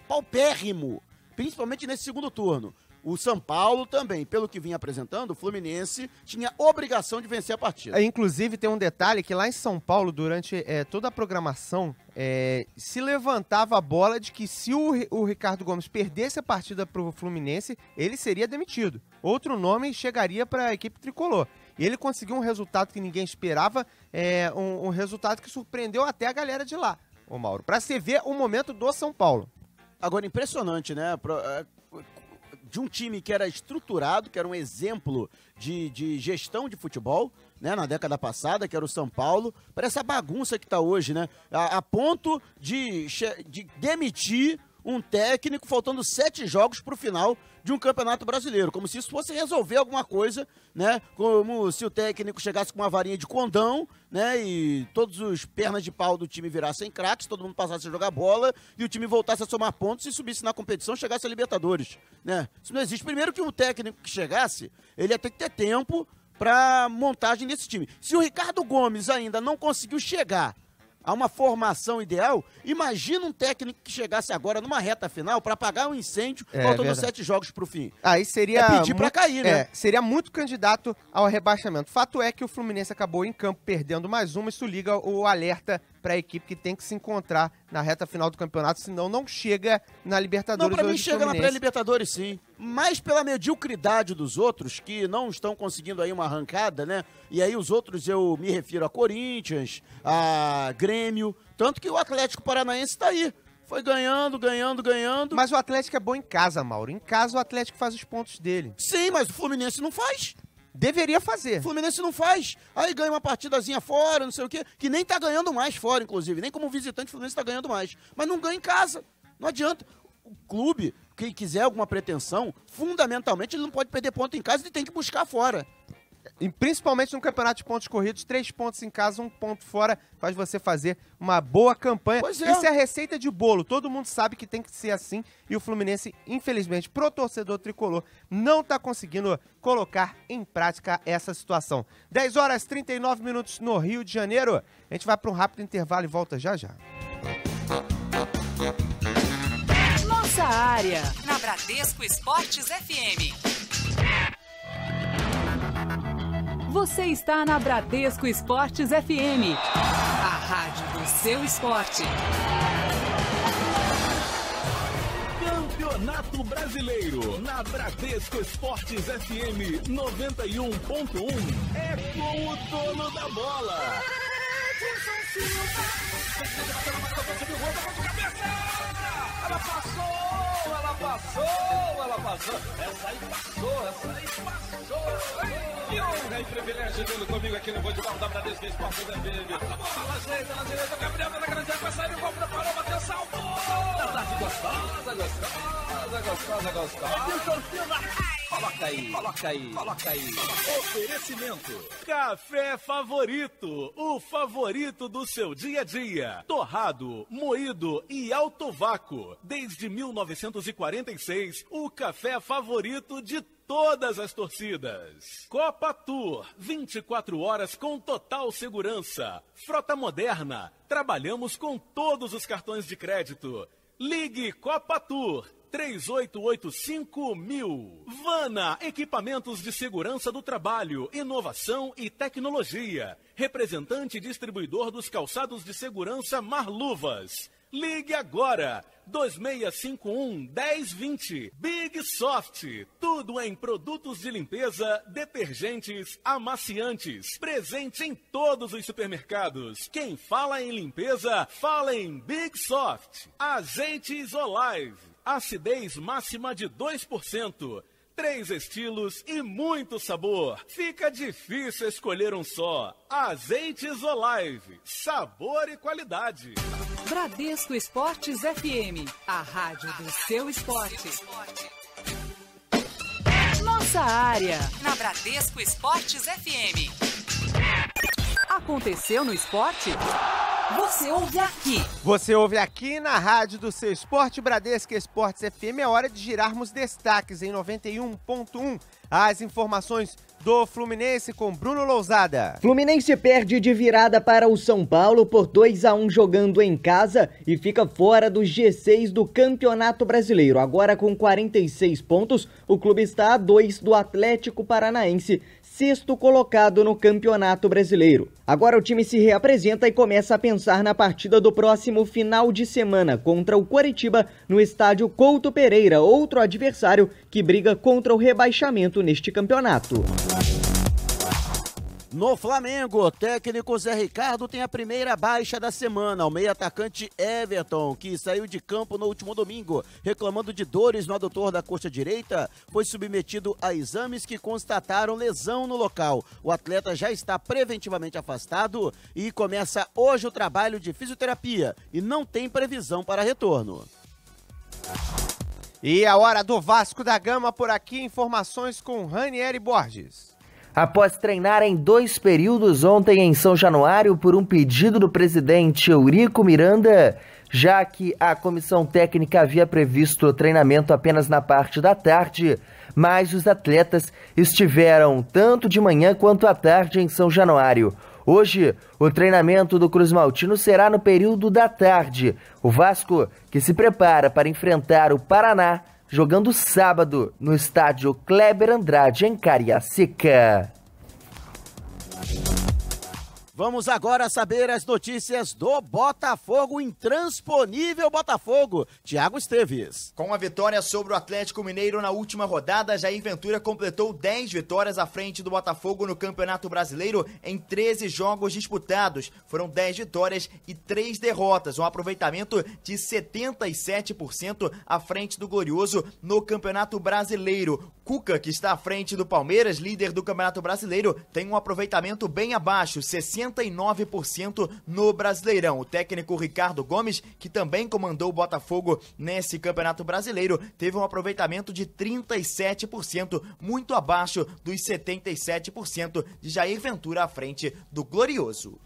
C: paupérrimo, principalmente nesse segundo turno. O São Paulo também, pelo que vinha apresentando, o Fluminense tinha obrigação de vencer a partida.
B: Inclusive, tem um detalhe que lá em São Paulo, durante toda a programação, se levantava a bola de que se o Ricardo Gomes perdesse a partida para o Fluminense, ele seria demitido. Outro nome chegaria para a equipe tricolor. E ele conseguiu um resultado que ninguém esperava, um resultado que surpreendeu até a galera de lá, ô Mauro, para você ver o momento do São Paulo.
C: Agora, impressionante, né? De um time que era estruturado, que era um exemplo de gestão de futebol, né, na década passada, que era o São Paulo, para essa bagunça que está hoje, né? A ponto de demitir um técnico faltando 7 jogos para o final de um campeonato brasileiro, como se isso fosse resolver alguma coisa, né? Como se o técnico chegasse com uma varinha de condão, né? E todos os pernas de pau do time virassem craques, todo mundo passasse a jogar bola e o time voltasse a somar pontos e subisse na competição, chegasse a Libertadores, né? Isso não existe. Primeiro que o técnico que chegasse, ele ia ter que ter tempo para montagem desse time. Se o Ricardo Gomes ainda não conseguiu chegar a uma formação ideal, imagina um técnico que chegasse agora numa reta final para apagar um incêndio, faltando 7 jogos pro fim.
B: Aí seria
C: pedir para cair, né?
B: Seria muito candidato ao rebaixamento. Fato é que o Fluminense acabou em campo perdendo mais uma, isso liga o alerta para a equipe que tem que se encontrar na reta final do campeonato, senão não chega na Libertadores.
C: Não, para mim chega na pré-Libertadores, sim. Mas pela mediocridade dos outros, que não estão conseguindo aí uma arrancada, né? E aí os outros eu me refiro a Corinthians, a Grêmio, tanto que o Atlético Paranaense está aí. Foi ganhando.
B: Mas o Atlético é bom em casa, Mauro. Em casa o Atlético faz os pontos dele.
C: Sim, mas o Fluminense não faz.
B: Deveria fazer.
C: O Fluminense não faz. Aí ganha uma partidazinha fora, não sei o quê, que nem tá ganhando mais fora, inclusive. Nem como visitante o Fluminense tá ganhando mais. Mas não ganha em casa. Não adianta. clube, quem quiser alguma pretensão, fundamentalmente ele não pode perder ponto em casa, ele tem que buscar fora.
B: E principalmente no campeonato de pontos corridos, 3 pontos em casa, 1 ponto fora, faz você fazer uma boa campanha.
C: Pois é.
B: Isso é a receita de bolo, todo mundo sabe que tem que ser assim, e o Fluminense, infelizmente, pro torcedor tricolor, não tá conseguindo colocar em prática essa situação. 10 horas e 39 minutos no Rio de Janeiro, a gente vai para um rápido intervalo e volta já já.
K: Nossa área, na Bradesco Esportes FM. Você está na Bradesco Esportes FM, a rádio do seu esporte.
T: Campeonato Brasileiro, na Bradesco Esportes FM 91.1. É com o dono da bola.
U: Ela passou. Essa aí passou. Que honra e privilégio tê-lo comigo aqui no Futebol da Bradesco Esportes FM. A bola ajeita na direita, o Gabriel tá na grande área, vai sair o gol, preparou, bateu, salvou. Gostosa. Coloca aí.
T: Oferecimento. Café Favorito. O favorito do seu dia a dia. Torrado, moído e alto vácuo. Desde 1946, o café favorito de todas as torcidas. Copa Tour, 24 horas com total segurança. Frota moderna, trabalhamos com todos os cartões de crédito. Ligue Copa Tour 3885.000. Vana, equipamentos de segurança do trabalho, inovação e tecnologia. Representante e distribuidor dos calçados de segurança Marluvas. Ligue agora, 2651-1020. Big Soft, tudo em produtos de limpeza, detergentes, amaciantes. Presente em todos os supermercados. Quem fala em limpeza, fala em Big Soft. Azeites Olive, acidez máxima de 2%. 3 estilos e muito sabor. Fica difícil escolher um só. Azeites Olive, sabor e qualidade.
K: Bradesco Esportes FM, a rádio do seu esporte. Nossa área, na Bradesco Esportes FM. Aconteceu no esporte? Você ouve aqui.
B: Você ouve aqui na rádio do seu esporte, Bradesco Esportes FM. É hora de girarmos destaques em 91.1. As informações do Fluminense com Bruno Lousada.
D: Fluminense perde de virada para o São Paulo por 2-1 jogando em casa e fica fora do G6 do Campeonato Brasileiro. Agora com 46 pontos, o clube está a 2 do Atlético Paranaense, sexto colocado no Campeonato Brasileiro. Agora o time se reapresenta e começa a pensar na partida do próximo final de semana contra o Coritiba no estádio Couto Pereira, outro adversário que briga contra o rebaixamento neste campeonato.
C: No Flamengo, o técnico Zé Ricardo tem a primeira baixa da semana. O meio-atacante Everton, que saiu de campo no último domingo, reclamando de dores no adutor da coxa direita, foi submetido a exames que constataram lesão no local. O atleta já está preventivamente afastado e começa hoje o trabalho de fisioterapia e não tem previsão para retorno.
B: E a hora do Vasco da Gama por aqui, informações com Ranieri Borges.
F: Após treinar em 2 períodos ontem em São Januário por um pedido do presidente Eurico Miranda, já que a comissão técnica havia previsto o treinamento apenas na parte da tarde, mas os atletas estiveram tanto de manhã quanto à tarde em São Januário. Hoje, o treinamento do Cruz Maltino será no período da tarde. O Vasco, que se prepara para enfrentar o Paraná, jogando sábado no estádio Kleber Andrade, em Cariacica.
C: Vamos agora saber as notícias do Botafogo, intransponível Botafogo. Thiago Esteves.
E: Com a vitória sobre o Atlético Mineiro na última rodada, Jair Ventura completou 10 vitórias à frente do Botafogo no Campeonato Brasileiro em 13 jogos disputados. Foram 10 vitórias e 3 derrotas, um aproveitamento de 77% à frente do Glorioso no Campeonato Brasileiro. Cuca, que está à frente do Palmeiras, líder do Campeonato Brasileiro, tem um aproveitamento bem abaixo, 69% no Brasileirão. O técnico Ricardo Gomes, que também comandou o Botafogo nesse Campeonato Brasileiro, teve um aproveitamento de 37%, muito abaixo dos 77% de Jair Ventura à frente do Glorioso.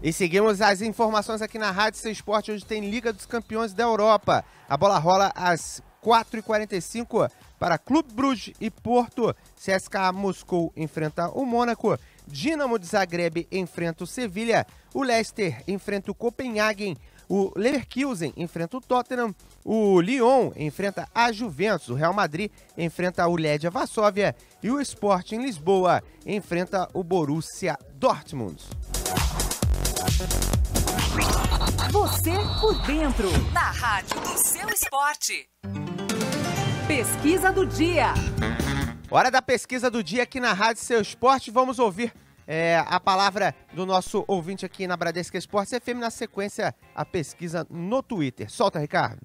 B: E seguimos as informações aqui na Rádio Seu Esporte. Hoje tem Liga dos Campeões da Europa. A bola rola às 4h45 para Clube Bruges e Porto. CSKA Moscou enfrenta o Mônaco. Dinamo de Zagreb enfrenta o Sevilha. O Leicester enfrenta o Copenhagen. O Leverkusen enfrenta o Tottenham. O Lyon enfrenta a Juventus. O Real Madrid enfrenta o Legia Varsóvia. E o Sporting Lisboa enfrenta o Borussia Dortmund.
K: Você por dentro, na Rádio do Seu Esporte. Pesquisa do dia.
B: Hora da pesquisa do dia aqui na Rádio Seu Esporte. Vamos ouvir a palavra do nosso ouvinte aqui na Bradesco Esportes FM. Na sequência, a pesquisa no Twitter. Solta, Ricardo.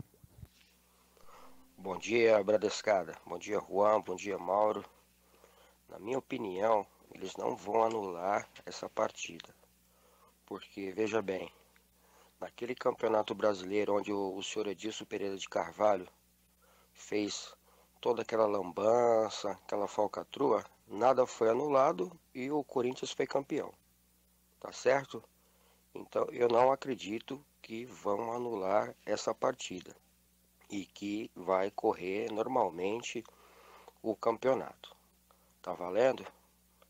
G: Bom dia, Bradescada. Bom dia, Juan. Bom dia, Mauro. Na minha opinião, eles não vão anular essa partida. Porque, veja bem, naquele campeonato brasileiro onde o senhor Edilson Pereira de Carvalho fez toda aquela lambança, aquela falcatrua, nada foi anulado e o Corinthians foi campeão. Tá certo? Então eu não acredito que vão anular essa partida e que vai correr normalmente o campeonato. Tá valendo?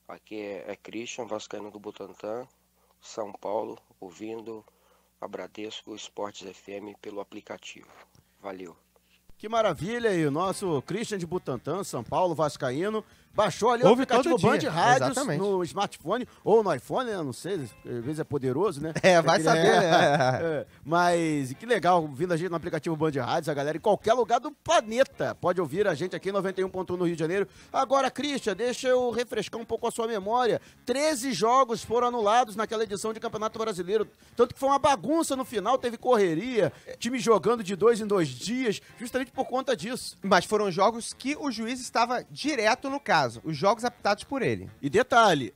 G: Aqui é Christian, vascaíno do Butantã, São Paulo, ouvindo a Bradesco Esportes FM pelo aplicativo. Valeu.
C: Que maravilha, e o nosso Christian de Butantã, São Paulo, vascaíno, baixou ali o
B: Ouve
C: aplicativo
B: todo
C: Band
B: dia.
C: Rádios
B: Exatamente.
C: no smartphone ou no iPhone, né? Não sei, às vezes é poderoso, né?
B: Vai saber, né?
C: Mas que legal, ouvindo a gente no aplicativo Band Rádios, a galera em qualquer lugar do planeta pode ouvir a gente aqui em 91.1 no Rio de Janeiro. Agora, Christian, deixa eu refrescar um pouco a sua memória. 13 jogos foram anulados naquela edição de Campeonato Brasileiro, tanto que foi uma bagunça no final, teve correria, time jogando de 2 em 2 dias, justamente por conta disso.
B: Mas foram jogos que o juiz estava direto no caso. Os jogos apitados por ele.
C: E detalhe,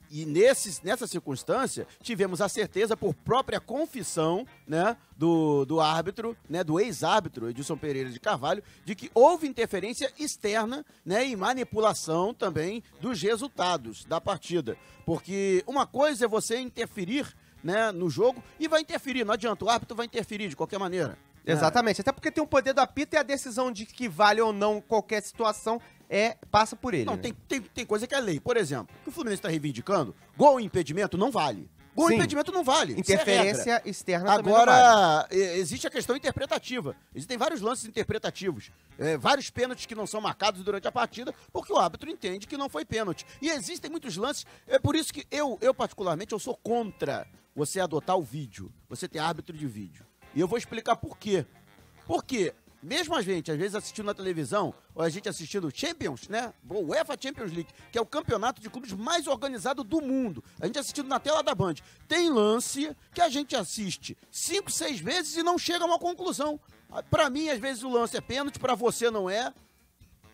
C: nessa circunstância, tivemos a certeza, por própria confissão, né, do árbitro, né, do ex-árbitro Edilson Pereira de Carvalho, de que houve interferência externa, né, e manipulação também dos resultados da partida. Porque uma coisa é você interferir, né, no jogo e vai interferir, não adianta, o árbitro vai interferir de qualquer maneira.
B: Exatamente, até porque tem o poder do apito e a decisão de que vale ou não qualquer situação passa por ele.
C: Não,
B: né?
C: tem coisa que é lei. Por exemplo, o que o Fluminense está reivindicando, gol e impedimento não vale. Gol e impedimento não vale.
B: Interferência externa também
C: Agora,
B: não vale.
C: existe a questão interpretativa. Existem vários lances interpretativos. Vários pênaltis que não são marcados durante a partida, porque o árbitro entende que não foi pênalti. E existem muitos lances, é por isso que eu particularmente, eu sou contra você adotar o vídeo, você ter árbitro de vídeo. E eu vou explicar por quê. Porque, mesmo a gente, às vezes, assistindo na televisão, ou a gente assistindo Champions, né? O UEFA Champions League, que é o campeonato de clubes mais organizado do mundo. A gente assistindo na tela da Band. Tem lance que a gente assiste 5, 6 vezes e não chega a uma conclusão. Pra mim, às vezes, o lance é pênalti, pra você não é.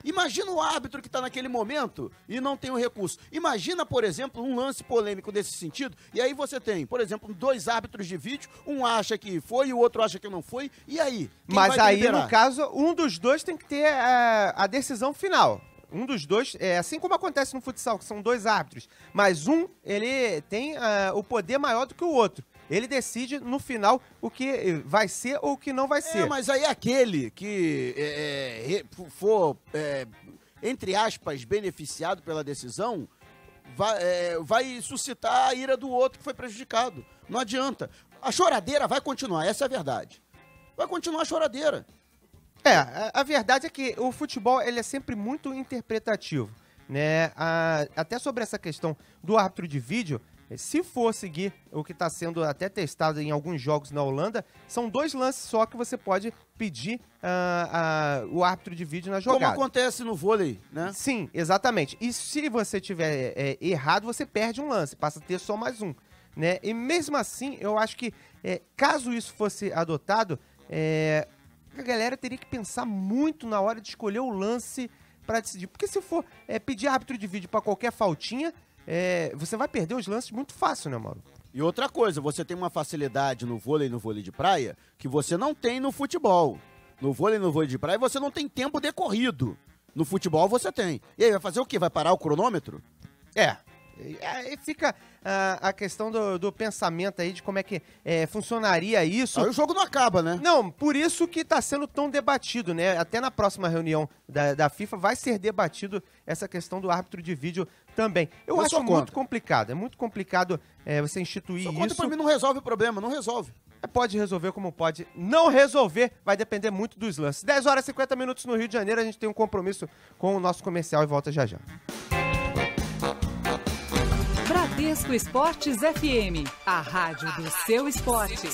C: Imagina o árbitro que está naquele momento e não tem o recurso. Imagina, por exemplo, um lance polêmico desse sentido, e aí você tem, por exemplo, 2 árbitros de vídeo, um acha que foi e o outro acha que não foi, e aí?
B: Mas aí, no caso, um dos dois tem que ter a decisão final. Um dos dois, assim como acontece no futsal, que são 2 árbitros, mas um, ele tem o poder maior do que o outro. Ele decide, no final, o que vai ser ou o que não vai ser.
C: Mas aí aquele que for, entre aspas, beneficiado pela decisão, vai suscitar a ira do outro que foi prejudicado. Não adianta. A choradeira vai continuar, essa é a verdade. Vai continuar a choradeira.
B: A verdade é que o futebol ele é sempre muito interpretativo, né? Até sobre essa questão do árbitro de vídeo, se for seguir o que está sendo até testado em alguns jogos na Holanda, são 2 lances só que você pode pedir o árbitro de vídeo na jogada.
C: Como acontece no vôlei, né?
B: Sim, exatamente. E se você tiver errado, você perde um lance, passa a ter só mais um, né? E mesmo assim, eu acho que caso isso fosse adotado, a galera teria que pensar muito na hora de escolher o lance pra decidir. Porque se for pedir árbitro de vídeo pra qualquer faltinha, você vai perder os lances muito fácil, né, Mauro?
C: E outra coisa, você tem uma facilidade no vôlei de praia que você não tem no futebol. No vôlei de praia você não tem tempo decorrido. No futebol você tem. E aí, vai fazer o quê? Vai parar o cronômetro?
B: Aí fica a questão do pensamento aí de como é que funcionaria isso.
C: Aí o jogo não acaba, né?
B: Não, por isso que tá sendo tão debatido, né? Até na próxima reunião da FIFA vai ser debatido essa questão do árbitro de vídeo também. Eu acho muito complicado, é muito complicado você instituir isso.
C: Pra mim não resolve o problema, não resolve.
B: Pode resolver como pode não resolver, vai depender muito dos lances. 10 horas e 50 minutos no Rio de Janeiro, a gente tem um compromisso com o nosso comercial e volta já já.
K: Bradesco Esportes FM, a rádio do seu esporte.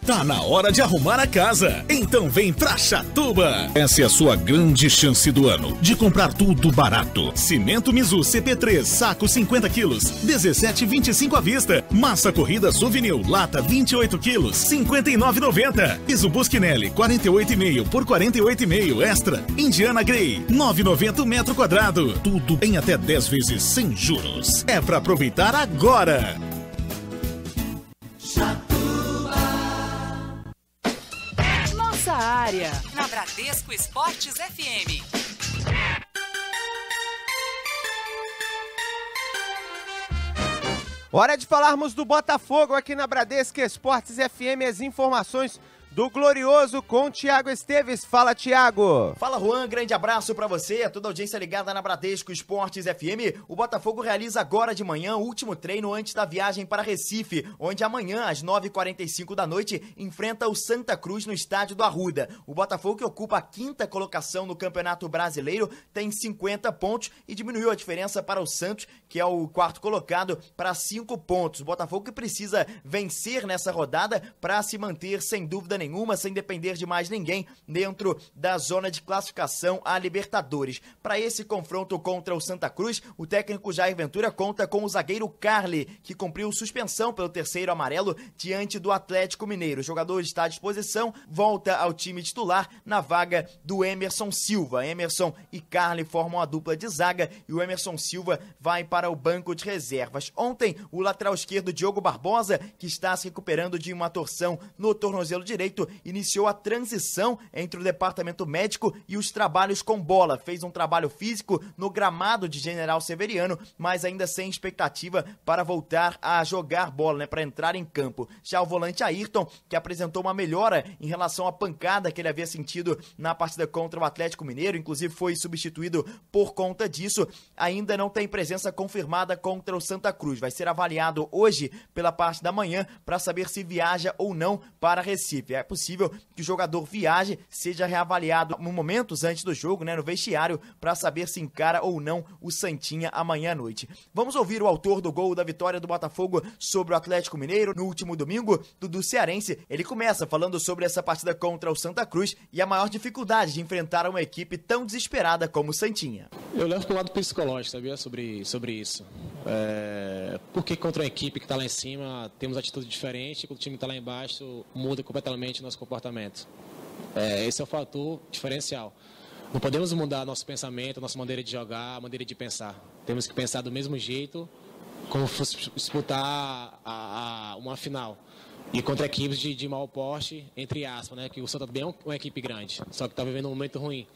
I: Tá na hora de arrumar a casa, então vem pra Chatuba. Essa é a sua grande chance do ano de comprar tudo barato. Cimento Mizu CP3, saco 50 quilos, 17,25 à vista. Massa corrida Souvenir, lata 28 quilos, 59,90. Piso Busquinelli, 48,5 por 48,5 extra. Indiana Grey, 9,90 metro quadrado. Tudo em até 10 vezes sem juros. É pra aproveitar agora.
K: Área, na Bradesco Esportes FM.
B: Hora de falarmos do Botafogo aqui na Bradesco Esportes FM, as informações do Glorioso com Thiago Esteves. Fala, Thiago.
E: Fala, Juan. Grande abraço pra você, a toda a audiência ligada na Bradesco Esportes FM. O Botafogo realiza agora de manhã o último treino antes da viagem para Recife, onde amanhã, às 9h45 da noite, enfrenta o Santa Cruz no estádio do Arruda. O Botafogo, que ocupa a 5ª colocação no Campeonato Brasileiro, tem 50 pontos e diminuiu a diferença para o Santos, que é o 4º colocado, para 5 pontos. O Botafogo que precisa vencer nessa rodada para se manter, sem dúvida nenhuma, sem depender de mais ninguém dentro da zona de classificação à Libertadores. Para esse confronto contra o Santa Cruz, o técnico Jair Ventura conta com o zagueiro Carli, que cumpriu suspensão pelo 3º amarelo diante do Atlético Mineiro. O jogador está à disposição, volta ao time titular na vaga do Emerson Silva. Emerson e Carli formam a dupla de zaga e o Emerson Silva vai para o banco de reservas. Ontem, o lateral esquerdo Diogo Barbosa, que está se recuperando de uma torção no tornozelo direito, iniciou a transição entre o departamento médico e os trabalhos com bola. Fez um trabalho físico no gramado de General Severiano, mas ainda sem expectativa para voltar a jogar bola, né, para entrar em campo. Já o volante Ayrton, que apresentou uma melhora em relação à pancada que ele havia sentido na partida contra o Atlético Mineiro, inclusive foi substituído por conta disso, ainda não tem presença confirmada contra o Santa Cruz. Vai ser avaliado hoje pela parte da manhã para saber se viaja ou não para Recife. É possível que o jogador viaje, seja reavaliado momentos antes do jogo, né, no vestiário, para saber se encara ou não o Santinha amanhã à noite. Vamos ouvir o autor do gol da vitória do Botafogo sobre o Atlético Mineiro no último domingo, Dudu Cearense. Ele começa falando sobre essa partida contra o Santa Cruz e a maior dificuldade de enfrentar uma equipe tão desesperada como o Santinha.
V: Eu levo para o lado psicológico, sabia? Sobre isso. Porque contra uma equipe que está lá em cima, temos atitude diferente, quando o time está lá embaixo, muda completamente o nosso comportamento. Esse é o fator diferencial. Não podemos mudar nosso pensamento, nossa maneira de jogar, a maneira de pensar. Temos que pensar do mesmo jeito, como fosse disputar uma final. E contra equipes de mau porte, entre aspas, né? Que o Santa também é uma equipe grande, só que está vivendo um momento ruim.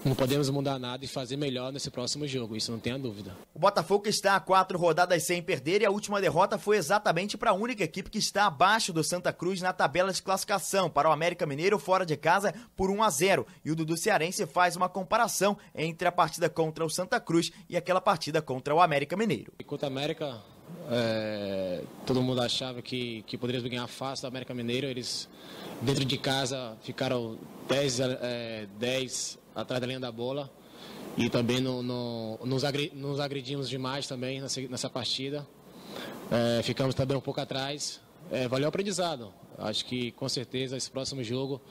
V: Não podemos mudar nada e fazer melhor nesse próximo jogo, isso não tenha dúvida.
E: O Botafogo está a 4 rodadas sem perder e a última derrota foi exatamente para a única equipe que está abaixo do Santa Cruz na tabela de classificação, para o América Mineiro fora de casa por 1-0. E o Dudu Cearense faz uma comparação entre a partida contra o Santa Cruz e aquela partida contra o América Mineiro.
V: Enquanto a América, todo mundo achava que poderíamos ganhar fácil do América Mineiro, eles dentro de casa ficaram 10 atrás da linha da bola e também nos agredimos demais também nessa partida. Ficamos também um pouco atrás. Valeu o aprendizado. Acho que com certeza esse próximo jogo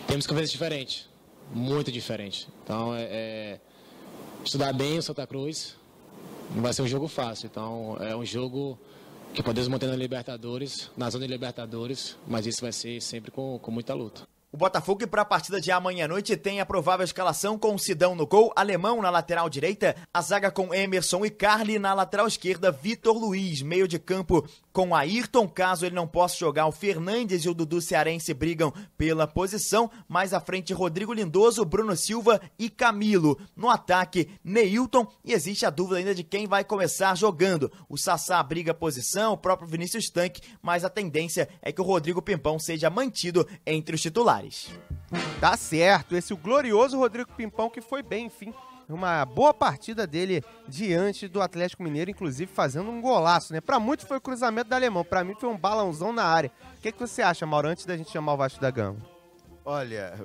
V: temos que fazer diferente, muito diferente. Então estudar bem o Santa Cruz, não vai ser um jogo fácil. Então é um jogo que podemos manter na Libertadores, na zona de Libertadores, mas isso vai ser sempre com muita luta.
E: O Botafogo, para a partida de amanhã à noite, tem a provável escalação com Sidão no gol, Alemão na lateral direita, a zaga com Emerson e Carli, na lateral esquerda, Vitor Luiz, meio de campo com Ayrton, caso ele não possa jogar, o Fernandes e o Dudu Cearense brigam pela posição, mais à frente Rodrigo Lindoso, Bruno Silva e Camilo. No ataque, Neilton, e existe a dúvida ainda de quem vai começar jogando. O Sassá briga a posição, o próprio Vinícius Tanque, mas a tendência é que o Rodrigo Pimpão seja mantido entre os titulares.
B: Tá certo, esse é o glorioso Rodrigo Pimpão, que foi bem, enfim, uma boa partida dele diante do Atlético Mineiro, inclusive fazendo um golaço, né? Pra muitos foi o cruzamento do Alemão, pra mim foi um balãozão na área. O que você acha, Mauro, antes da gente chamar o Vasco da Gama?
C: Olha,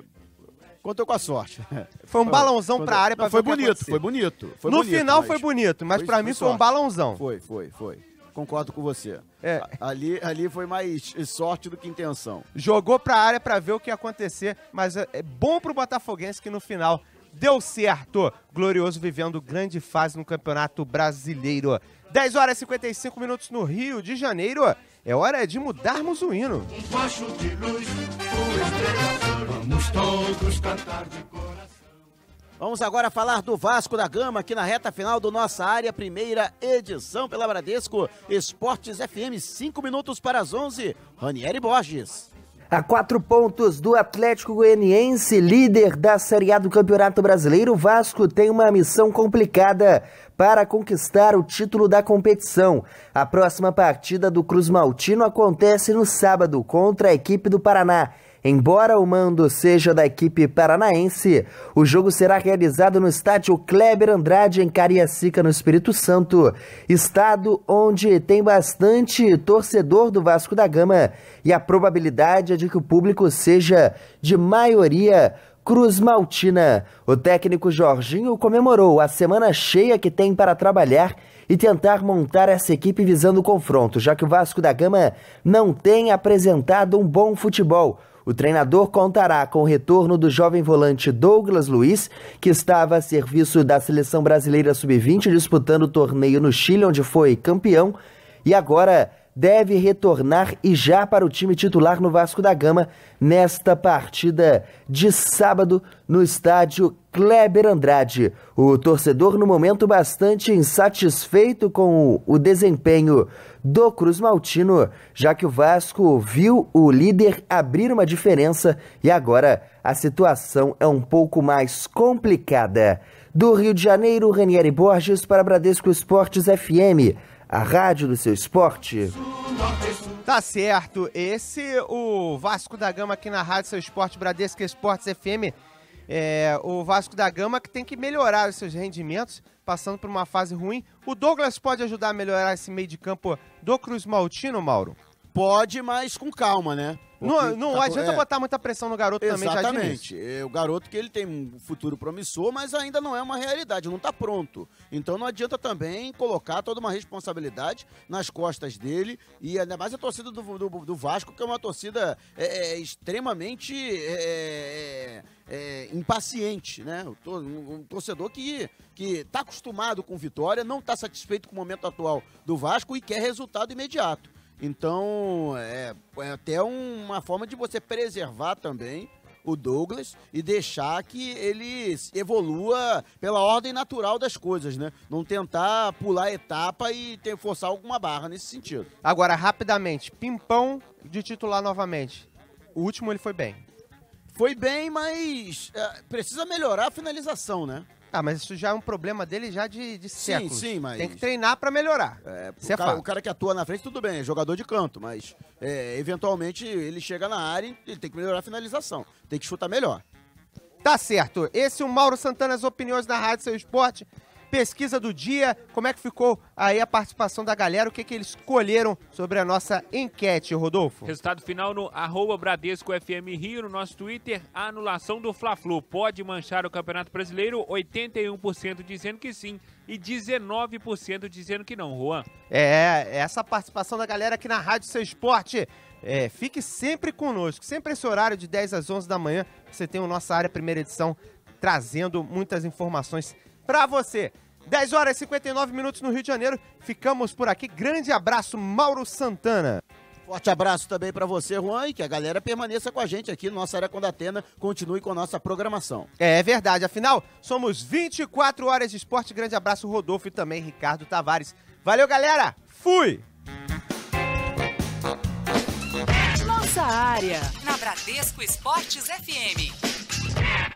C: contou com a sorte.
B: Foi um balãozão pra área pra ver o que acontecer.
C: Foi bonito.
B: No final foi bonito, mas pra mim foi um balãozão.
C: Foi. Concordo com você. Ali foi mais sorte do que intenção.
B: Jogou pra área pra ver o que ia acontecer, mas é bom pro botafoguense que no final deu certo. Glorioso vivendo grande fase no Campeonato Brasileiro. 10 horas e 55 minutos no Rio de Janeiro. É hora de mudarmos o hino.
U: Facho de luz, vamos todos cantar de coração.
C: Vamos agora falar do Vasco da Gama, aqui na reta final do Nossa Área, primeira edição pela Bradesco Esportes FM, 5 minutos para as 11, Ranieri Borges.
F: A 4 pontos do Atlético Goianiense, líder da Série A do Campeonato Brasileiro, o Vasco tem uma missão complicada para conquistar o título da competição. A próxima partida do Cruz Maltino acontece no sábado contra a equipe do Paraná. Embora o mando seja da equipe paranaense, o jogo será realizado no estádio Kleber Andrade, em Cariacica, no Espírito Santo, estado onde tem bastante torcedor do Vasco da Gama, e a probabilidade é de que o público seja de maioria Cruz Maltina. O técnico Jorginho comemorou a semana cheia que tem para trabalhar e tentar montar essa equipe visando o confronto, já que o Vasco da Gama não tem apresentado um bom futebol. O treinador contará com o retorno do jovem volante Douglas Luiz, que estava a serviço da Seleção Brasileira Sub-20, disputando o torneio no Chile, onde foi campeão, e agora deve retornar e já para o time titular no Vasco da Gama nesta partida de sábado no estádio Kleber Andrade. O torcedor no momento bastante insatisfeito com o desempenho do Cruz Maltino, já que o Vasco viu o líder abrir uma diferença e agora a situação é um pouco mais complicada. Do Rio de Janeiro, Ranieri Borges para Bradesco Esportes FM, a rádio do seu esporte.
B: Tá certo, esse o Vasco da Gama aqui na rádio seu esporte, Bradesco Esportes FM. O Vasco da Gama que tem que melhorar os seus rendimentos, passando por uma fase ruim. O Douglas pode ajudar a melhorar esse meio de campo do Cruz Maltino, Mauro?
C: Pode, mas com calma, né?
B: Não adianta botar muita pressão no garoto também, já de início.
C: Exatamente. O garoto que ele tem um futuro promissor, mas ainda não é uma realidade, não está pronto. Então não adianta também colocar toda uma responsabilidade nas costas dele, e ainda mais a torcida do Vasco, que é uma torcida extremamente impaciente, né? Um torcedor que está acostumado com vitória, não está satisfeito com o momento atual do Vasco e quer resultado imediato. Então, é até uma forma de você preservar também o Douglas e deixar que ele evolua pela ordem natural das coisas, né? Não tentar pular etapa e forçar alguma barra nesse sentido.
B: Agora, rapidamente, Pimpão de titular novamente. O último ele foi bem.
C: Foi bem, mas precisa melhorar a finalização, né?
B: Ah, mas isso já é um problema dele já de séculos.
C: Sim, mas...
B: Tem que treinar pra melhorar.
C: O cara que atua na frente, tudo bem, é jogador de canto, mas eventualmente ele chega na área e ele tem que melhorar a finalização. Tem que chutar melhor.
B: Tá certo. Esse é o Mauro Santana, as opiniões da Rádio Seu Esporte. Pesquisa do dia, como é que ficou aí a participação da galera, o que eles escolheram sobre a nossa enquete, Rodolfo?
P: Resultado final no @BradescoFMRio, no nosso Twitter, a anulação do Fla-Flu pode manchar o Campeonato Brasileiro, 81% dizendo que sim e 19% dizendo que não, Juan.
B: Essa participação da galera aqui na Rádio Seu Esporte. Fique sempre conosco, sempre esse horário de 10 às 11 da manhã, você tem o Nossa Área primeira edição, trazendo muitas informações pra você. 10 horas e 59 minutos no Rio de Janeiro. Ficamos por aqui. Grande abraço, Mauro Santana.
C: Forte abraço também para você, Juan, e que a galera permaneça com a gente aqui no nossa Área Condatena, continue com a nossa programação.
B: É verdade, afinal, somos 24 horas de esporte. Grande abraço, Rodolfo, e também Ricardo Tavares. Valeu, galera! Fui!
K: Nossa área, na Bradesco Esportes FM.